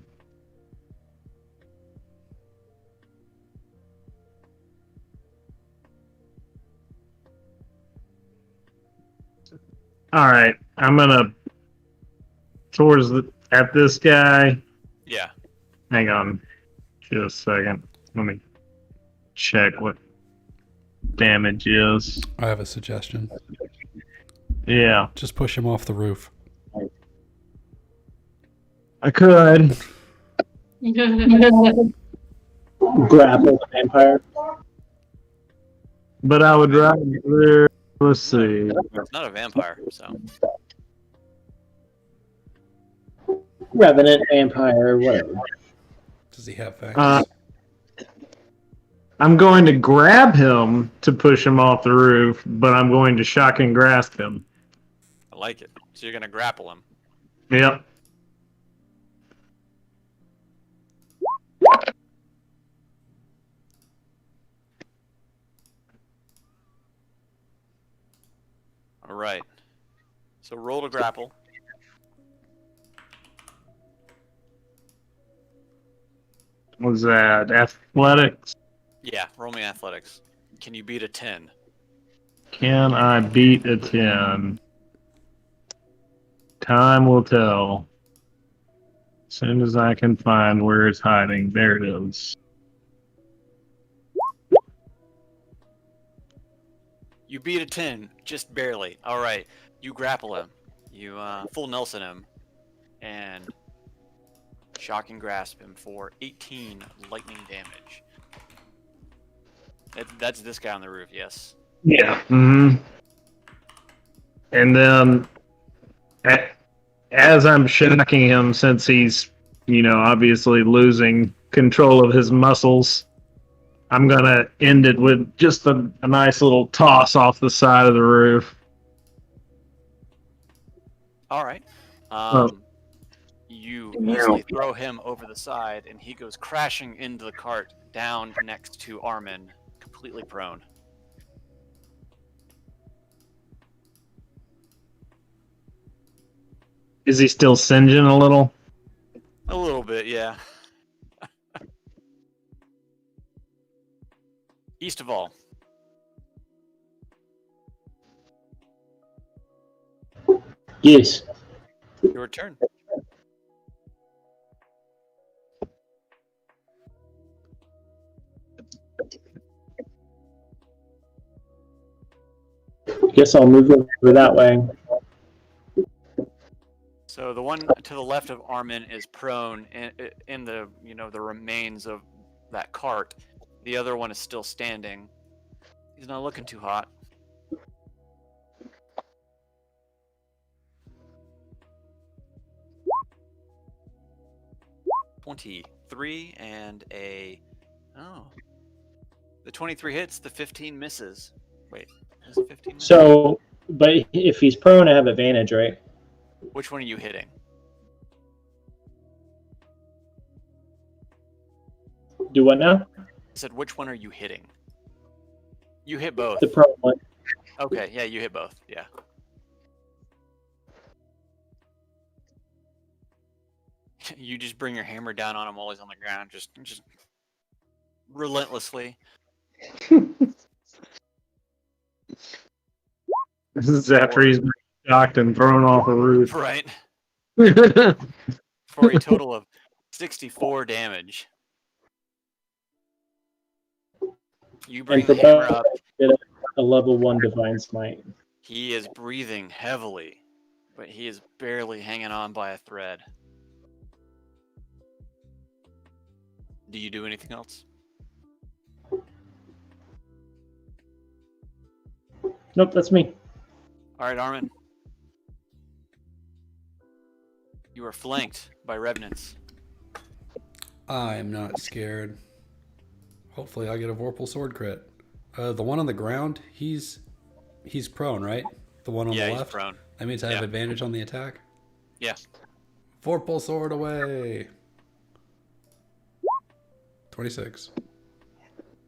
All right, I'm gonna at this guy. Yeah. Hang on, just a second. Let me check what damage is. I have a suggestion. Yeah, Just push him off the roof. I could. Grapple the vampire. But I would rather. Let's see. It's not a vampire, so. Revenant, vampire, whatever. Does he have fangs? I'm going to grab him to push him off the roof, but I'm going to shock and grasp him. I like it. So you're going to grapple him. Yep. All right. So roll to grapple. Was that athletics? Yeah, roll me athletics. Can you beat a 10? Can I beat a 10? Time will tell. As soon as I can find where it's hiding. There it is. You beat a 10, just barely. All right. You grapple him. You full Nelson him. And shock and grasp him for 18 lightning damage. That's this guy on the roof, yes. Yeah. Mm-hmm. And then, as I'm shocking him, since he's obviously losing control of his muscles, I'm gonna end it with just a nice little toss off the side of the roof. All right. Oh. You easily throw him over the side, and he goes crashing into the cart down next to Armin, completely prone. Is he still singeing a little? A little bit, yeah. East of all. Yes. Your turn. Guess I'll move over that way. So the one to the left of Armin is prone in the the remains of that cart. The other one is still standing. He's not looking too hot. $23 and a the 23 hits, the 15 misses. Wait, is it 15 misses? So, but if he's prone, I have advantage, right? Which one are you hitting? Do what now? I said, which one are you hitting? You hit both. The prone one. Okay, yeah, you hit both. Yeah. You just bring your hammer down on him while he's on the ground, just relentlessly. This is after he's been shocked and thrown off a roof. Right. For a total of 64 damage. You bring And for the hammer both, up. get a level 1 divine smite. He is breathing heavily, but he is barely hanging on by a thread. Do you do anything else? Nope, that's me. All right, Armin. You are flanked by revenants. I am not scared. Hopefully I'll get a Vorpal sword crit. The one on the ground, he's prone, right? The one on the left? He's prone. That means I have advantage on the attack? Yeah. Vorpal sword away! 26.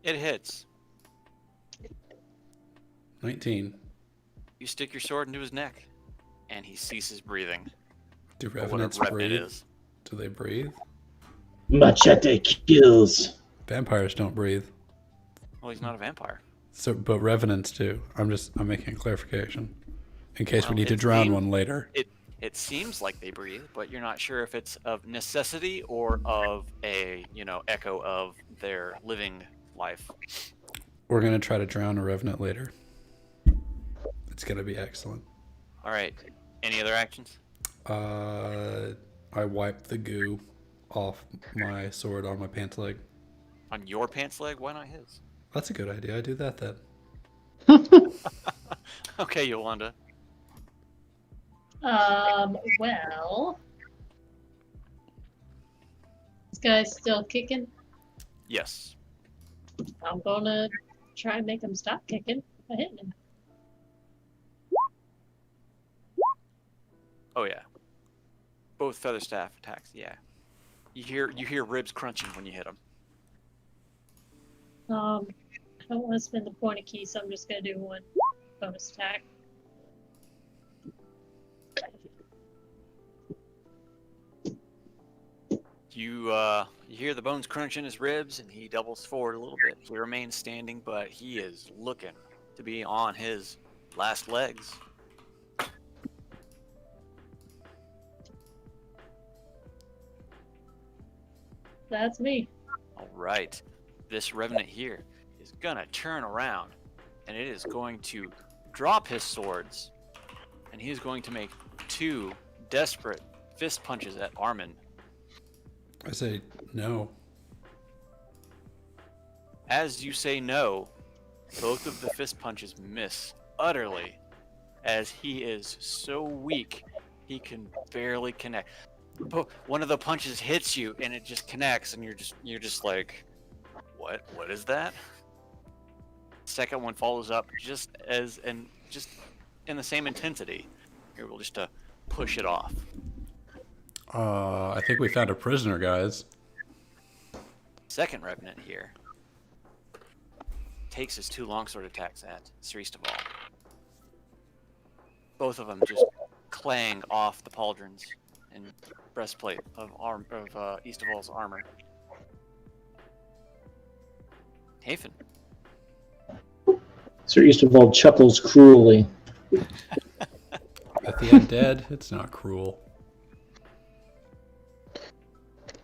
It hits. 19. You stick your sword into his neck, and he ceases breathing. Do Or whatever revenants revenant breathe? is. Do they breathe? Machete kills. Vampires don't breathe. Well, he's not a vampire. So, but revenants do. I'm making a clarification. In case we Well, need to it drown seems- one later. It seems like they breathe, but you're not sure if it's of necessity or of a, echo of their living life. We're going to try to drown a revenant later. It's going to be excellent. All right. Any other actions? I wiped the goo off my sword on my pants leg. On your pants leg? Why not his? That's a good idea. I do that then. Okay, Yolanda. Well, this guy's still kicking. Yes. I'm gonna try and make him stop kicking by hitting him. Oh yeah. Both feather staff attacks. Yeah. You hear ribs crunching when you hit them. I don't want to spend the point of key, so I'm just gonna do one bonus attack. You hear the bones crunch in his ribs, and he doubles forward a little bit. He remains standing, but he is looking to be on his last legs. That's me. All right. This revenant here is gonna turn around, and it is going to drop his swords, and he is going to make 2 desperate fist punches at Armin. I say no. As you say no, both of the fist punches miss utterly, as he is so weak he can barely connect. one of the punches hits you and it just connects, and you're just like, what is that? Second one follows up just in the same intensity. You're able just to push it off. I think we found a prisoner, guys. Second revenant here takes his 2 longsword attacks at Sir Eastaval. Both of them just clang off the pauldrons and breastplate of Eastaval's armor. Hafen. Sir Eastervold chuckles cruelly. At the undead, it's not cruel.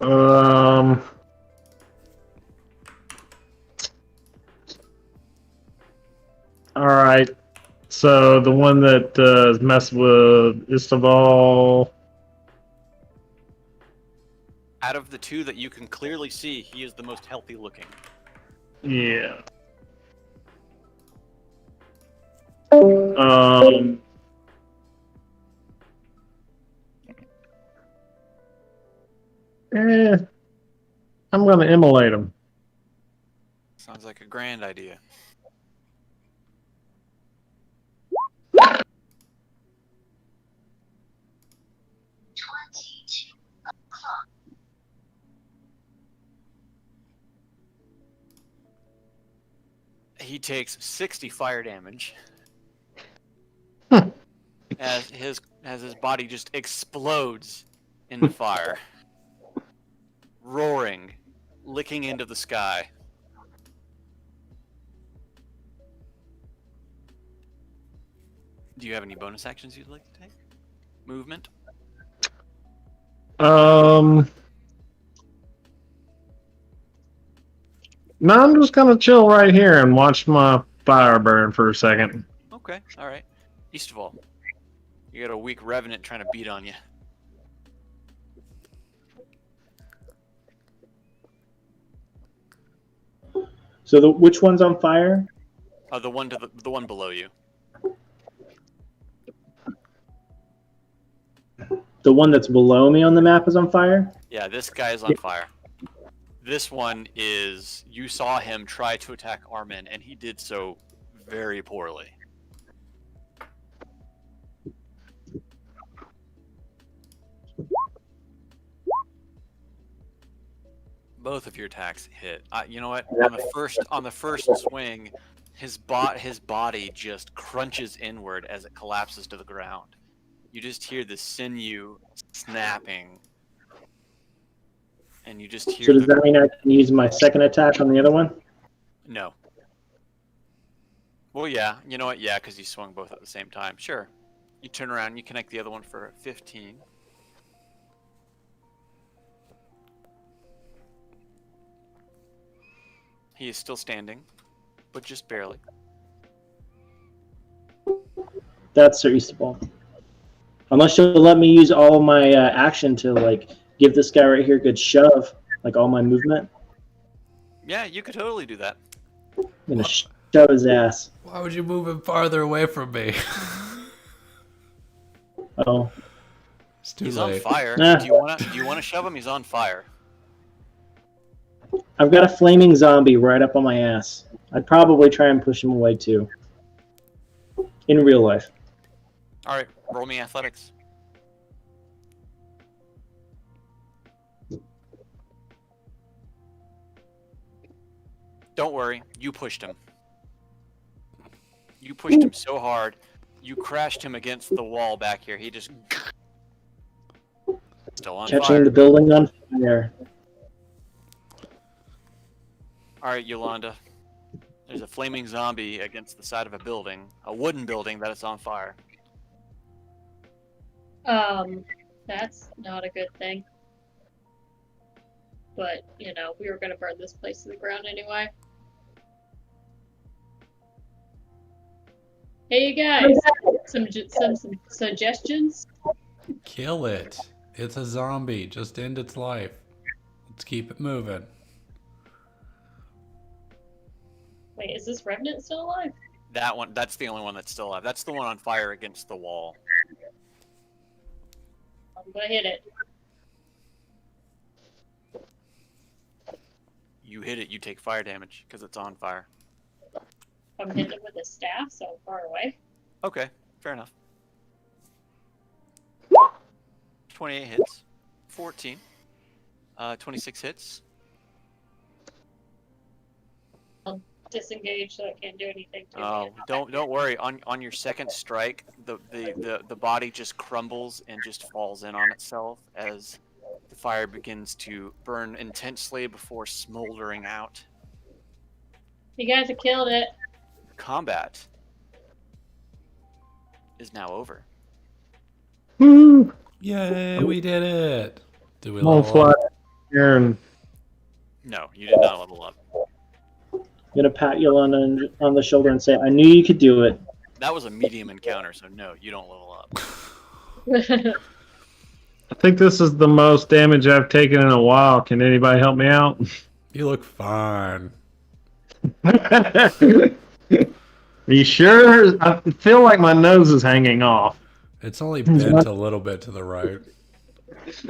All right. So the one that is messing with Istaval. Out of the 2 that you can clearly see, he is the most healthy looking. Yeah. I'm gonna immolate him. Sounds like a grand idea. He takes 60 fire damage as his body just explodes into fire, roaring, licking into the sky. Do you have any bonus actions you'd like to take? Movement? No, I'm just gonna chill right here and watch my fire burn for a second. Okay, alright. Eastaval, you got a weak revenant trying to beat on you. So which one's on fire? The one below you. The one that's below me on the map is on fire? Yeah, this guy is on fire. This one is, you saw him try to attack Armin, and he did so very poorly. Both of your attacks hit. You know what? On the first swing, his body just crunches inward as it collapses to the ground. You just hear the sinew snapping. And you just hear. So does that mean I can use my second attack on the other one? No. Well, yeah. You know what? Yeah, because you swung both at the same time. Sure. You turn around and you connect the other one for 15. He is still standing, but just barely. That's Sir Easterball. Unless you'll let me use all of my action to like give this guy right here a good shove, like all my movement. Yeah, you could totally do that. I'm gonna shove his ass. Why would you move him farther away from me? Oh, It's too He's late. on fire. Nah. Do you want to shove him? He's on fire. I've got a flaming zombie right up on my ass. I'd probably try and push him away too. In real life. All right, roll me athletics. Don't worry, you pushed him. You pushed him so hard, you crashed him against the wall back here. He just still on Catching fire. the building on fire. All right, Yolanda. There's a flaming zombie against the side of a building, a wooden building that is on fire. That's not a good thing. But, you know, we were gonna burn this place to the ground anyway. Hey, you guys, some suggestions? Kill it. It's a zombie. Just end its life. Let's keep it moving. Wait, is this Revenant still alive? That one, that's the only one that's still alive. That's the one on fire against the wall. I'm gonna hit it. you hit it, you take fire damage because it's on fire. I'm hitting it with a staff, so far away. Okay, fair enough. 28 hits. 14. 26 hits. Disengage, so I can't do anything to Oh, me. don't worry. On your second strike, the body just crumbles and just falls in on itself as the fire begins to burn intensely before smoldering out. You guys have killed it. Combat is now over. Woo! Yay, we did it. Do we I'm gonna level fly up? here and No, you did not level up. I'm gonna pat you on the shoulder and say, "I knew you could do it." That was a medium encounter, so no, you don't level up. I think this is the most damage I've taken in a while. Can anybody help me out? You look fine. Are you sure? I feel like my nose is hanging off. It's only bent a little bit to the right.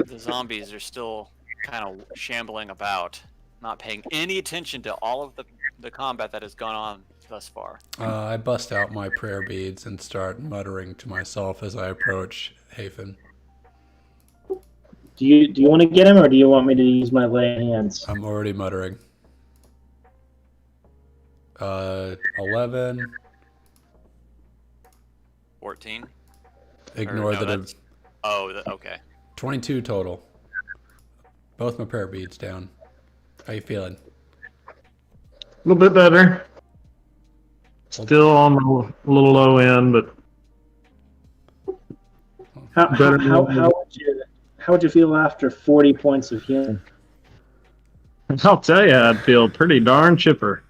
The zombies are still kind of shambling about, not paying any attention to all of the combat that has gone on thus far. I bust out my prayer beads and start muttering to myself as I approach Hafen. Do you want to get him, or do you want me to use my lay hands? I'm already muttering. 11. 14. Ignore Or no, that. that's- okay. 22 total. Both my prayer beads down. How you feeling? A little bit better. Still on the little low end, but How would you feel after 40 points of healing? I'll tell you, I'd feel pretty darn chipper.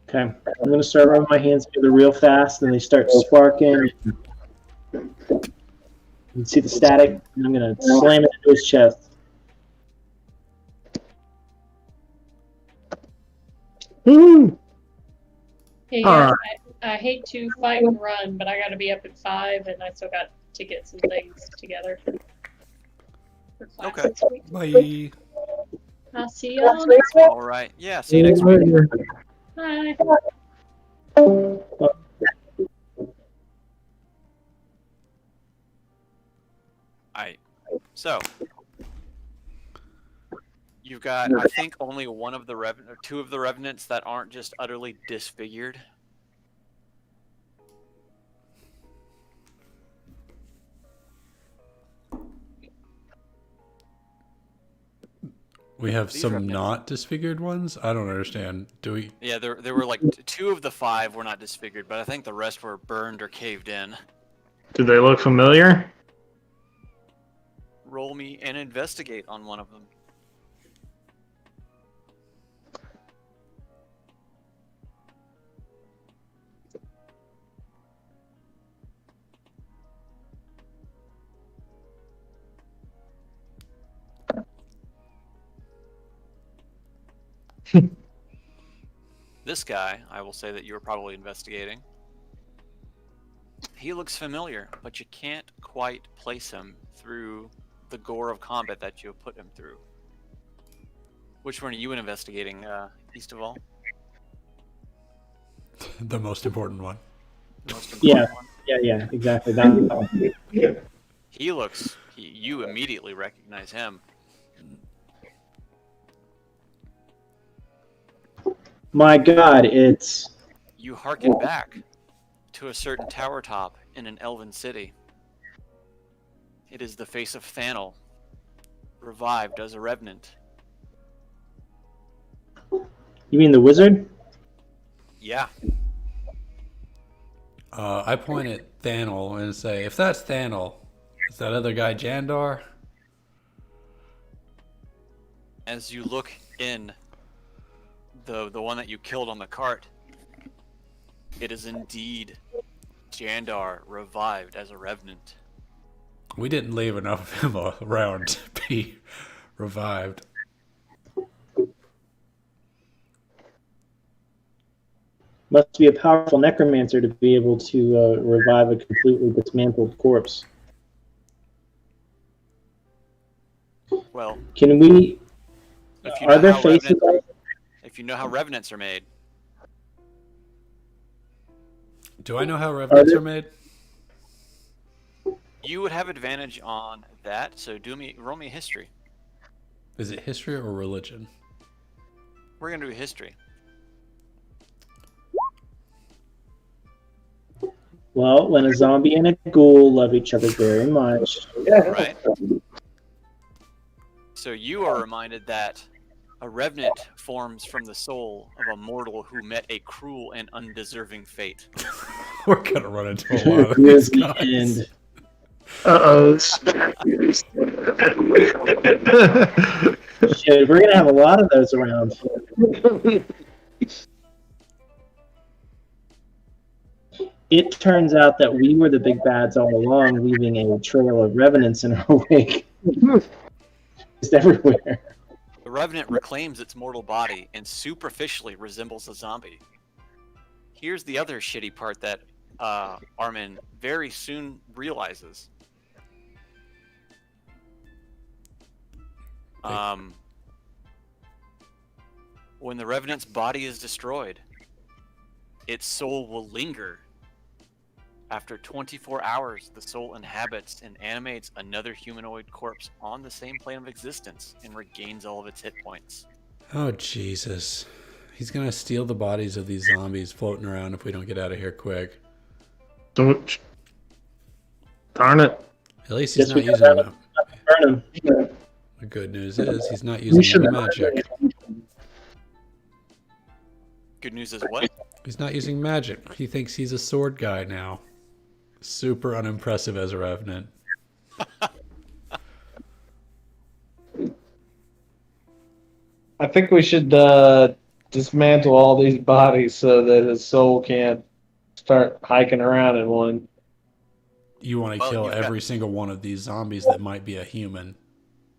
Okay, I'm going to start rubbing my hands together real fast, and they start sparking. You can see the static, and I'm going to slam it into his chest. Woo! Hey, All guys, I hate to fight and run, but I gotta be up at 5, and I still got to get some things together. For class Okay. this week. Bye. I'll see y'all next week. All right. Yeah. See you next week. Bye. Alright. So you've got, I think, only one of the two of the revenants that aren't just utterly disfigured. We have These some revenants- not disfigured ones? I don't understand. Do we? Yeah, there were like two of the 5 were not disfigured, but I think the rest were burned or caved in. Do they look familiar? Roll me and investigate on one of them. This guy, I will say that you were probably investigating. He looks familiar, but you can't quite place him through the gore of combat that you have put him through. Which one are you investigating, East of all? The most important one. The most Yeah. important one? Yeah, exactly. That. He looks. You immediately recognize him. My God, it's You hearken back to a certain tower top in an elven city. It is the face of Thanel, revived as a revenant. you mean the wizard? Yeah. I point at Thanel and say, if that's Thanel, is that other guy Jandar? As you look in, the one that you killed on the cart, it is indeed Jandar revived as a revenant. We didn't leave enough of him around to be revived. Must be a powerful necromancer to be able to revive a completely dismantled corpse. Well, Can we If you Are know there how faces? if you know how revenants are made, Do I know how revenants are made? you would have advantage on that. So roll me a history. Is it history or religion? We're gonna do history. Well, when a zombie and a ghoul love each other very much. Right. So you are reminded that a revenant forms from the soul of a mortal who met a cruel and undeserving fate. We're gonna run into a lot of Near these the guys. end. Uh-oh. Shit, we're gonna have a lot of those around. It turns out that we were the big bads all along, leaving a trail of revenants in our wake. Just everywhere. The revenant reclaims its mortal body and superficially resembles a zombie. Here's the other shitty part that Armin very soon realizes. When the revenant's body is destroyed, its soul will linger. After 24 hours, the soul inhabits and animates another humanoid corpse on the same plane of existence and regains all of its hit points. Oh, Jesus. He's gonna steal the bodies of these zombies floating around if we don't get out of here quick. Darn it. At least he's Guess not we using gotta them. Burn him. The good news is he's not We using should any magic. Good news is what? He's not using magic. He thinks he's a sword guy now. Super unimpressive as a revenant. I think we should dismantle all these bodies so that his soul can't start hiking around in one. You want to Well, kill you've got- every single one of these zombies that might be a human.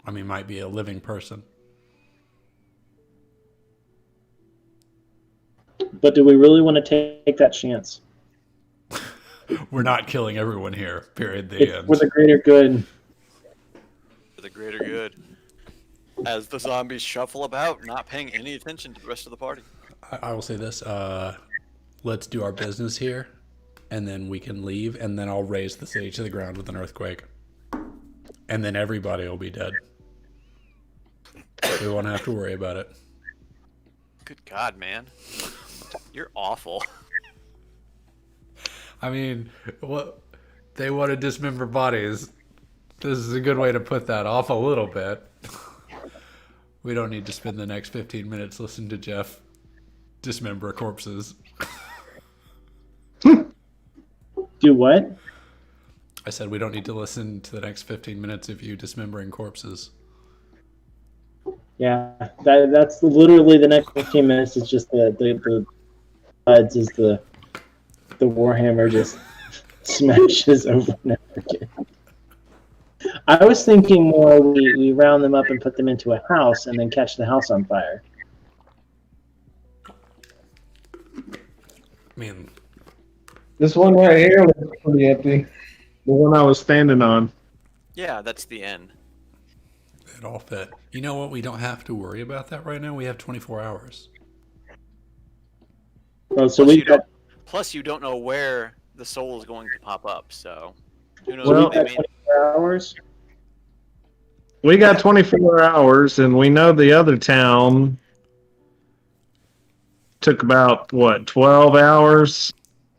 I mean, might be a living person. But do we really want to take that chance? We're not killing everyone here. Period. The It's end. for the greater good. For the greater good. As the zombies shuffle about, not paying any attention to the rest of the party. I will say this. Let's do our business here, and then we can leave, and then I'll raise the city to the ground with an earthquake. And then everybody will be dead. We won't have to worry about it. Good God, man. You're awful. I mean, what they want to dismember bodies. This is a good way to put that off a little bit. We don't need to spend the next 15 minutes listening to Jeff dismember corpses. Do what? I said we don't need to listen to the next 15 minutes of you dismembering corpses. Yeah, that's literally the next 15 minutes is just the buds as the Warhammer just smashes over and over again. I was thinking more we round them up and put them into a house and then catch the house on fire. I mean, This one right here looks pretty empty. The one I was standing on. Yeah, that's the end. it all fit. You know what? We don't have to worry about that right now. We have 24 hours. Oh, so Plus, we've got Plus, you don't know where the soul is going to pop up, so who knows? Well- They may- 24 hours. We got 24 hours, and we know the other town took about, 12 hours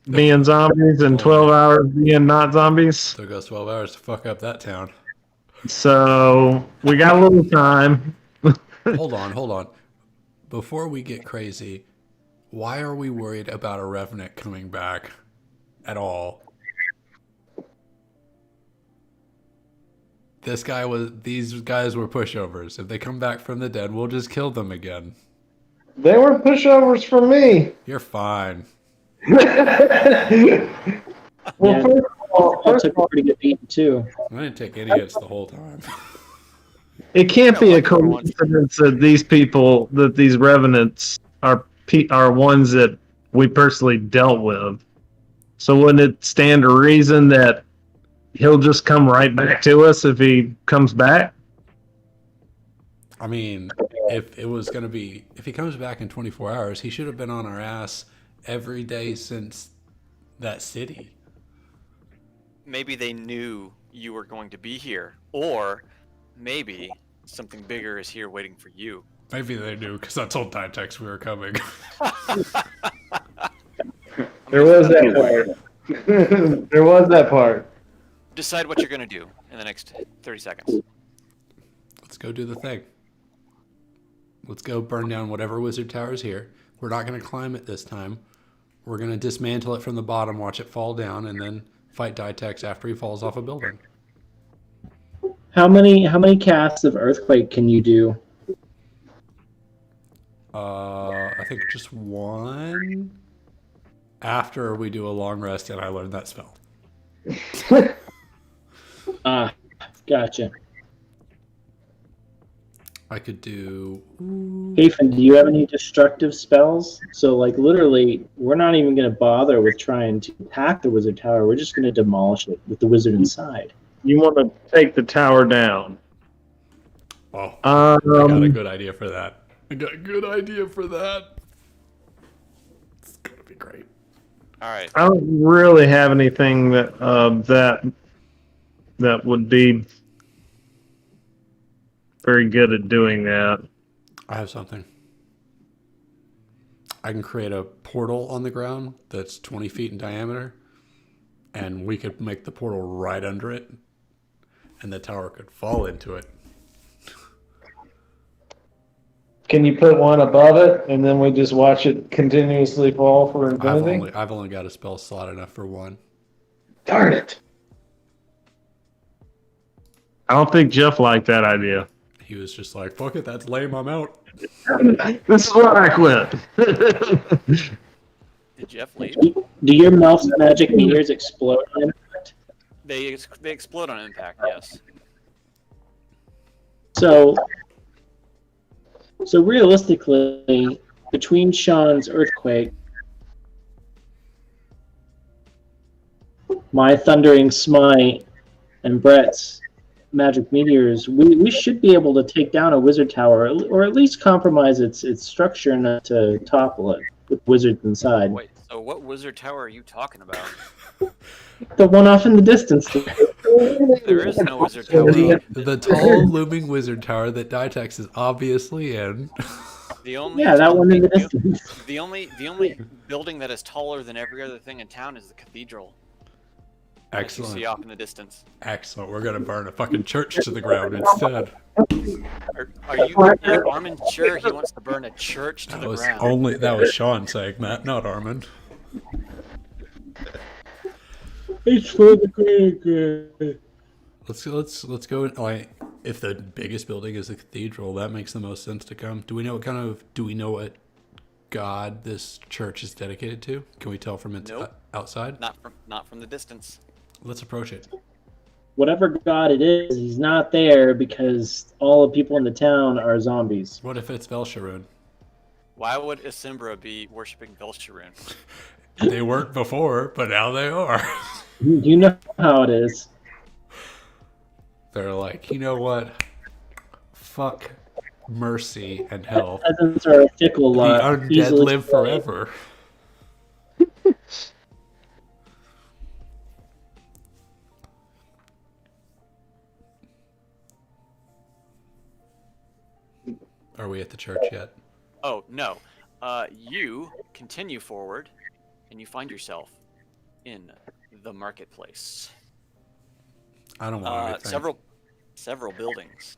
being zombies and 12 hours being not zombies. So it goes 12 hours to fuck up that town. So we got a little time. Hold on. Before we get crazy, why are we worried about a revenant coming back at all? These guys were pushovers. If they come back from the dead, we'll just kill them again. They were pushovers for me. You're fine. Well, Yeah. first of all, Paul took a pretty good beating too. I didn't take any hits the whole time. it can't be a Yeah, like everyone- coincidence that these revenants are ones that we personally dealt with. So wouldn't it stand to reason that he'll just come right back to us if he comes back? I mean, if he comes back in 24 hours, he should have been on our ass every day since that city. Maybe they knew you were going to be here, or maybe something bigger is here waiting for you. Maybe they knew because I told Ditex we were coming. There was that part. There was that part. Decide what you're going to do in the next 30 seconds. Let's go do the thing. Let's go burn down whatever wizard tower is here. We're not going to climb it this time. We're going to dismantle it from the bottom, watch it fall down, and then fight Ditex after he falls off a building. How many casts of earthquake can you do? I think just one. After we do a long rest, and I learned that spell. Ah, gotcha. I could do. Hafen, do you have any destructive spells? So, like, literally, we're not even going to bother with trying to attack the wizard tower. We're just going to demolish it with the wizard inside. You want to take the tower down? Oh, I got a good idea for that. It's gonna be great. All right. I don't really have anything that that would be very good at doing that. I have something. I can create a portal on the ground that's 20 feet in diameter, and we could make the portal right under it, and the tower could fall into it. Can you put one above it, and then we just watch it continuously fall for infinity? I've only got a spell slot enough for one. Darn it! I don't think Jeff liked that idea. He was just like, fuck it, that's lame, I'm out. This is why I quit. Did Jeff leave? Do your mouse magic meteors explode on impact? They explode on impact, yes. So realistically, between Sean's earthquake, my thundering smite, and Brett's magic meteors, we should be able to take down a wizard tower, or at least compromise its structure enough to topple it with wizards inside. Wait, so what wizard tower are you talking about? The one off in the distance. There is no wizard tower. The tall looming wizard tower that Ditex is obviously in. The only Yeah, that one in the distance. The only building that is taller than every other thing in town is the cathedral. That you see Excellent. off in the distance. Excellent. We're gonna burn a fucking church to the ground instead. Are Armin sure he wants to burn a church to the ground? That was Sean saying that, not Armin. It's for the good. Let's go. Like, if the biggest building is the cathedral, that makes the most sense to come. Do we know what god this church is dedicated to? Can we tell from its outside? Not from the distance. Let's approach it. Whatever god it is, he's not there because all the people in the town are zombies. What if it's Velsharoon? Why would Isimbra be worshipping Velsharoon? They weren't before, but now they are. You know how it is. They're like, you know what? Fuck mercy and health. Peasants are a fickle The lot. undead easily live swayed. forever. Are we at the church yet? Oh, no. You continue forward, and you find yourself in the marketplace. I don't want anything. Several buildings.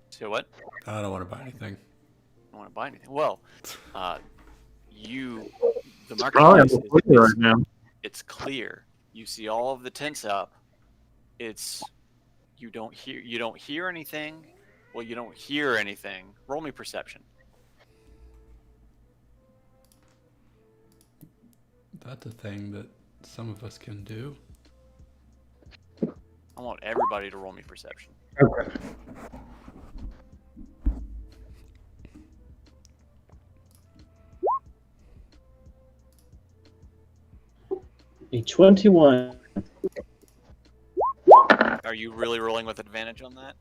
So what? I don't want to buy anything. I don't want to buy anything. Well, the Probably marketplace right now. it's clear. You see all of the tents up. You don't hear anything. Well, you don't hear anything. Roll me perception. That's a thing that some of us can do. I want everybody to roll me perception. Okay. A 21. Are you really rolling with advantage on that?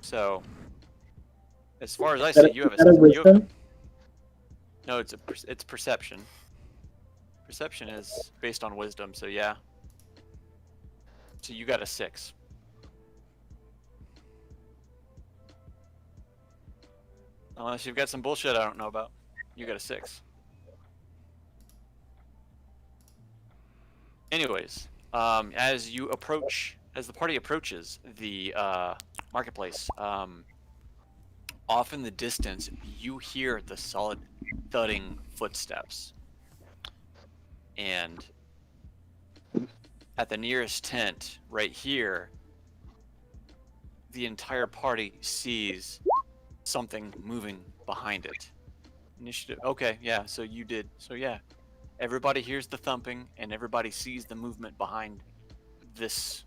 So, as far as I Is that see, you have is that a wisdom? no. It's perception. Perception is based on wisdom. So yeah. So you got a 6. Unless you've got some bullshit I don't know about. You got a 6. Anyways, as the party approaches the marketplace, off in the distance, you hear the solid thudding footsteps. And at the nearest tent, right here, the entire party sees something moving behind it. Initiative. Okay, yeah, so you did. So yeah, everybody hears the thumping and everybody sees the movement behind this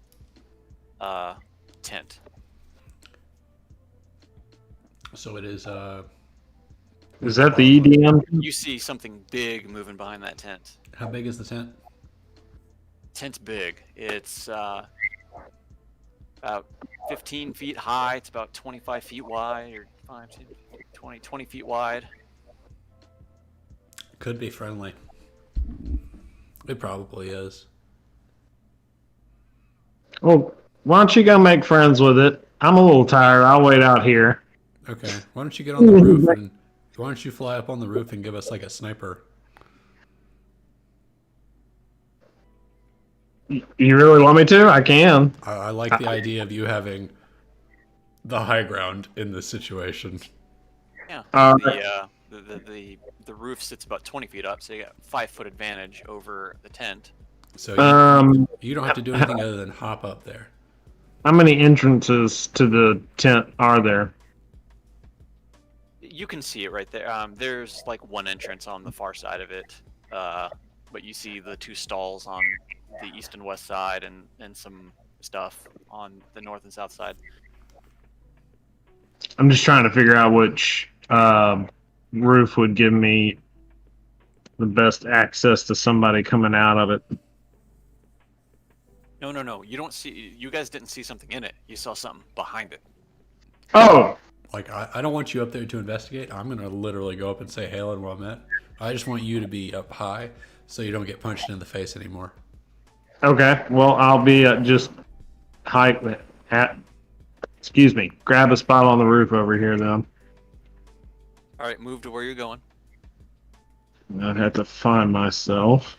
tent. So it is. Is that the EDM? You see something big moving behind that tent. How big is the tent? Tent's big. It's about 15 feet high. It's about 25 feet wide, or 20 feet wide. Could be friendly. It probably is. Well, why don't you go make friends with it? I'm a little tired. I'll wait out here. Okay. Why don't you get on the roof and why don't you fly up on the roof and give us like a sniper? You really want me to? I can. I like the idea of you having the high ground in this situation. Yeah. Uh, The roof sits about 20 feet up, so you got 5-foot advantage over the tent. So Um, you don't have to do anything other than hop up there. how many entrances to the tent are there? You can see it right there. There's like one entrance on the far side of it, but you see the 2 stalls on the east and west side, and some stuff on the north and south side. I'm just trying to figure out which roof would give me the best access to somebody coming out of it. No. You don't see. You guys didn't see something in it. You saw something behind it. Oh, Like I don't want you up there to investigate. I'm gonna literally go up and say hail and well met. I just want you to be up high so you don't get punched in the face anymore. okay. Well, I'll be just grab a spot on the roof over here then. All right, move to where you're going. I'd have to find myself.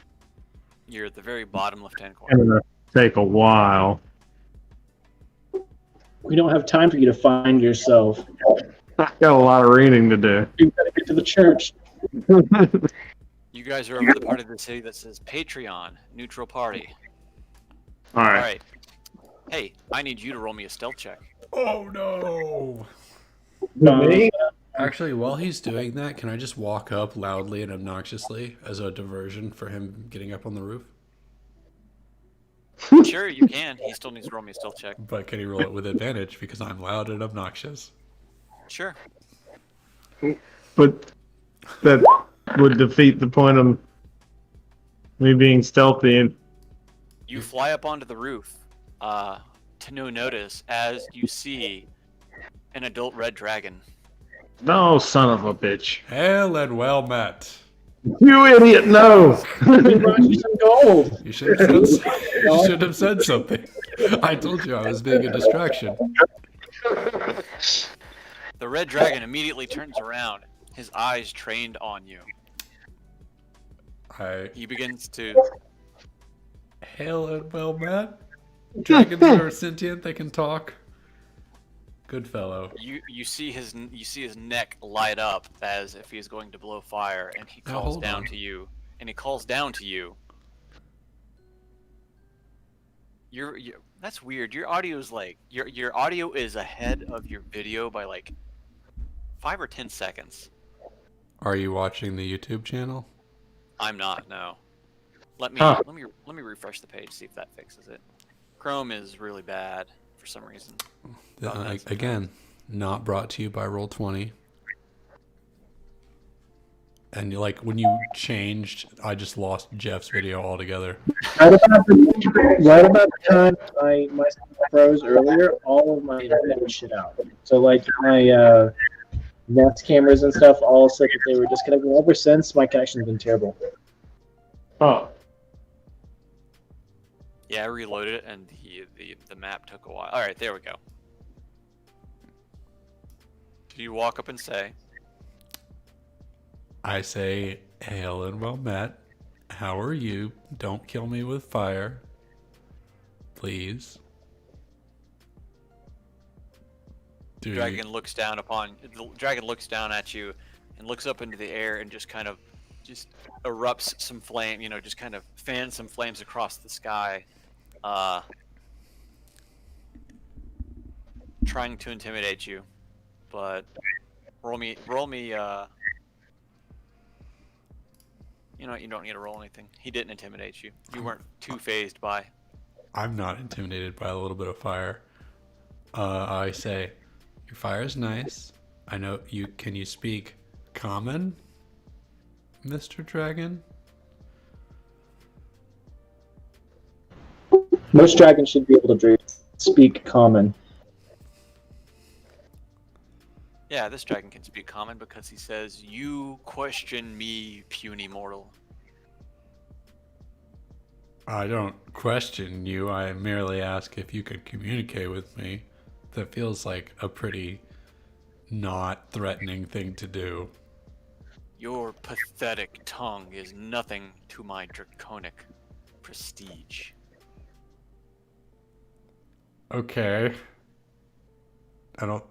You're at the very bottom left-hand It's corner. gonna take a while. We don't have time for you to find yourself. I've got a lot of reading to do. You gotta get to the church. You guys are over the part of the city that says Patreon, neutral party. All All right. right. Hey, I need you to roll me a stealth check. Oh no! Me? Actually, while he's doing that, can I just walk up loudly and obnoxiously as a diversion for him getting up on the roof? Sure, you can. He still needs to roll me a stealth check. But can he roll it with advantage because I'm loud and obnoxious? Sure. But that would defeat the point of me being stealthy. And You fly up onto the roof, to no notice, as you see an adult red dragon. no, son of a bitch! Hail and well met. You idiot! No. We brought you some gold. You should have said, you should have said something. I told you I was being a distraction. The red dragon immediately turns around, his eyes trained on you. He begins to. Hail and well met. Dragons are sentient; they can talk. Good fellow. You see his neck light up as if he is going to blow fire, and he Now, calls hold down on. to you. And he calls down to you. That's weird. Your audio is like your audio is ahead of your video by like 5 or 10 seconds. Are you watching the YouTube channel? I'm not. No. Let me Huh. let me refresh the page, see if that fixes it. Chrome is really bad for some reason. Oh, that's- Again, not brought to you by Roll20. And like when you changed, I just lost Jeff's video altogether. Right about the time my stuff froze earlier, all of my internet was shit out. So like my Nest cameras and stuff all said that they were disconnected. Ever since, my connection's been terrible. Oh, Yeah, I reloaded it, and the map took a while. All right, there we go. Do you walk up and say, I say, hail and well met. How are you? Don't kill me with fire. Please. the dragon looks down at you and looks up into the air and just kind of erupts some flame, just kind of fans some flames across the sky, trying to intimidate you. But roll me you know what, you don't need to roll anything. He didn't intimidate you. You weren't too phased by. I'm not intimidated by a little bit of fire. I say, your fire is nice. I know you. Can you speak common, Mr. Dragon? Most dragons should be able to speak common. Yeah, this dragon can speak common because he says, "You question me, puny mortal." I don't question you. I merely ask if you could communicate with me. That feels like a pretty not threatening thing to do. Your pathetic tongue is nothing to my draconic prestige. Okay. I don't...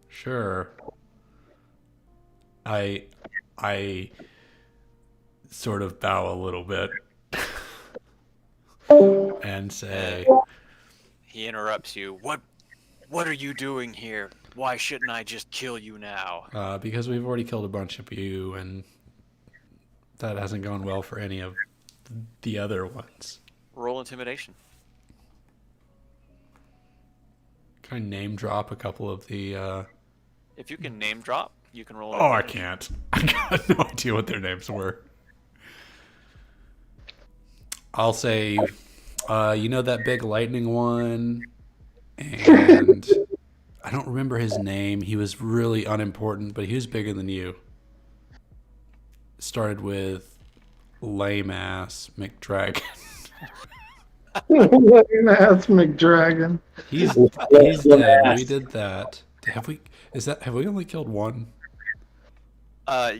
Sure. I sort of bow a little bit and say... He interrupts you. What are you doing here? Why shouldn't I just kill you now? Because we've already killed a bunch of you, and that hasn't gone well for any of the other ones. Roll intimidation. Can I name drop a couple of the... If you can name drop, you can roll. Oh, I advantage. can't. I got no idea what their names were. I'll say, you know that big lightning one? And I don't remember his name. He was really unimportant, but he was bigger than you. Started with lame ass McDragon. That's McDragon. He's dead. We did that. Have we only killed one?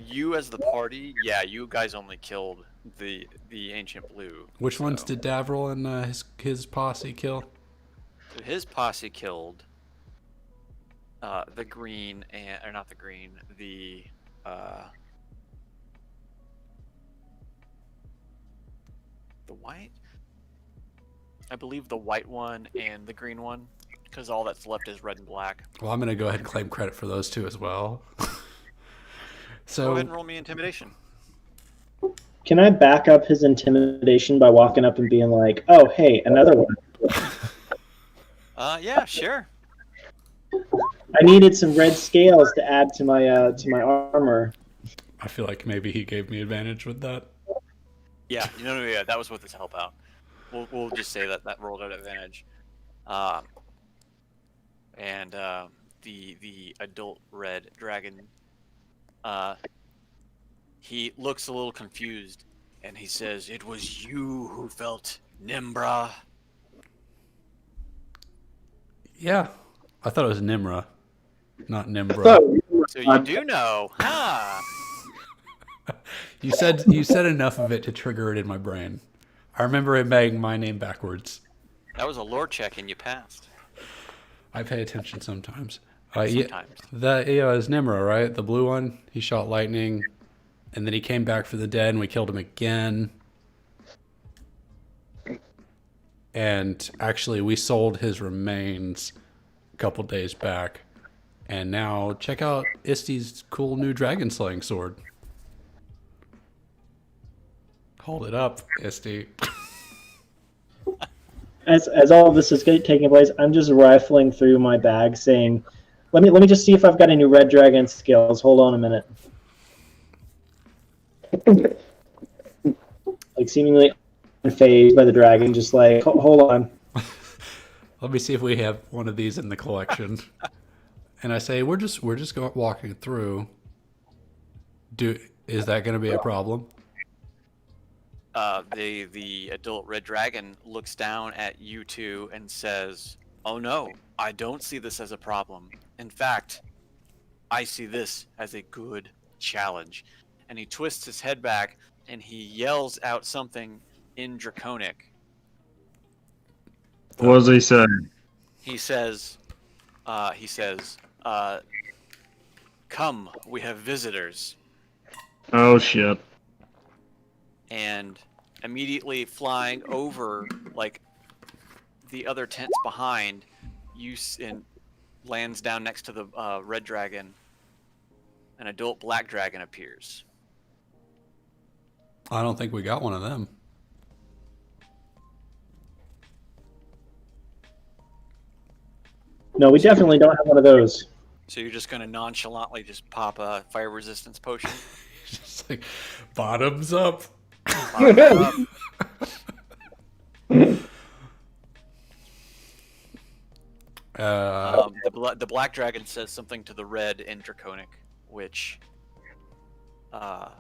You as the party, yeah, you guys only killed the ancient blue. Which ones did Davril and his posse kill? So his posse killed the green or not the green, the white. I believe the white one and the green one, because all that's left is red and black. Well, I'm gonna go ahead and claim credit for those two as well. So Go ahead and roll me intimidation. Can I back up his intimidation by walking up and being like, "Oh, hey, another one." Yeah, sure. I needed some red scales to add to my armor. I feel like maybe he gave me advantage with that. Yeah, yeah, that was with his help out. We'll just say that rolled at advantage. And the adult red dragon, he looks a little confused, and he says, "It was you who felt Nimbra." Yeah, I thought it was Nimra, not Nimbra. So you do know, huh? You said enough of it to trigger it in my brain. I remember it being my name backwards. That was a lore check, and you passed. I pay attention sometimes. Sometimes. It was Nimra, right? The blue one. He shot lightning, and then he came back for the dead, and we killed him again. And actually, we sold his remains a couple days back. And now, check out Isty's cool new dragon slaying sword. Hold it up, Isty. As all of this is taking place, I'm just rifling through my bag, saying, "Let me just see if I've got any red dragon skills. Hold on a minute." Like seemingly unfazed by the dragon, just like, hold on. Let me see if we have one of these in the collection. And I say, we're just walking through. Is that going to be a problem? The adult red dragon looks down at you two and says, "Oh no, I don't see this as a problem. In fact, I see this as a good challenge." And he twists his head back and he yells out something in Draconic. What does he say? He says, "Come, we have visitors." Oh shit. And immediately flying over like the other tents behind you and lands down next to the red dragon. An adult black dragon appears. I don't think we got one of them. No, we definitely don't have one of those. So you're just gonna nonchalantly just pop a fire resistance potion. Just like bottoms up. The black dragon says something to the red in Draconic, which Hafen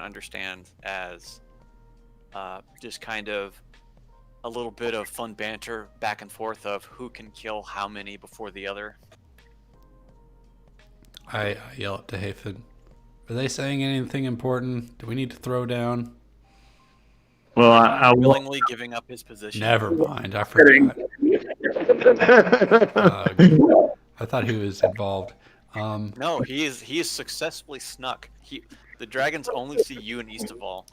understands as just kind of a little bit of fun banter back and forth of who can kill how many before the other. I yell up to Hafen. Are they saying anything important? Do we need to throw down? Well, I Willingly giving up his position. Never mind. I forgot. I thought he was involved. No, he is successfully snuck. The dragons only see you in Eastaval,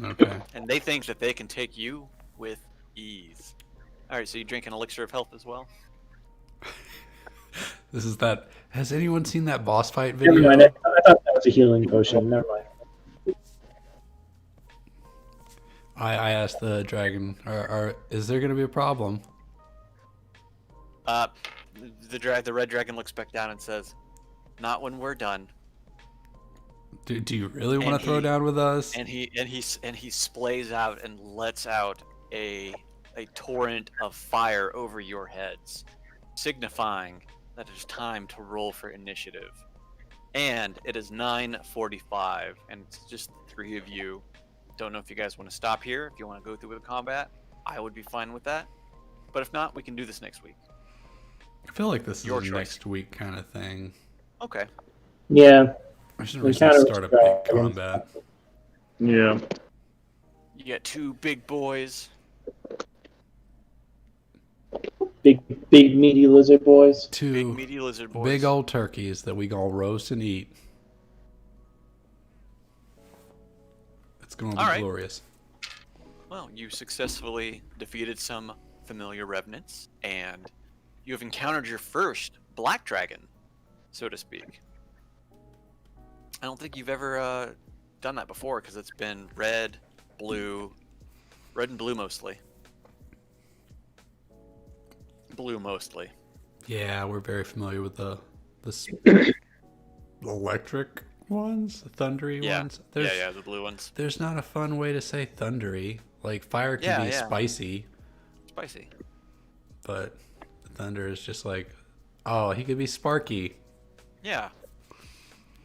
Okay. and they think that they can take you with ease. All right, so you drink an elixir of health as well. This is that. Has anyone seen that boss fight Never video? mind. I thought that was a healing potion. Never mind. I asked the dragon, is there going to be a problem? The red dragon looks back down and says, "Not when we're done." Do you really want And to throw he- down with us? And he splays out and lets out a torrent of fire over your heads, signifying that it's time to roll for initiative. And it is 9:45, and it's just the three of you. Don't know if you guys want to stop here. If you want to go through with the combat, I would be fine with that. But if not, we can do this next week. I feel like this is Your a choice. next week kind of thing. Okay. Yeah. There's no We reason to kinda start a big dragons. combat. yeah. You got two big boys. Big meaty lizard boys. Big Two meaty lizard boys. big old turkeys that we gonna roast and eat. It's gonna be All right. glorious. Well, you successfully defeated some familiar revenants, and you have encountered your first black dragon, so to speak. I don't think you've ever done that before, because it's been red and blue mostly. Blue mostly. Yeah, we're very familiar with the electric ones, the thundery Yeah. ones. Yeah, the blue ones. There's not a fun way to say thundery. Like fire can be Yeah. spicy, Spicy. but thunder is just like, oh, he could be sparky. Yeah.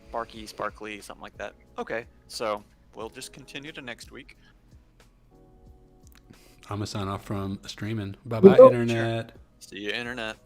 Sparky, sparkly, something like that. Okay, so we'll just continue to next week. I'm gonna sign off from streaming. Bye bye, internet. See you, internet.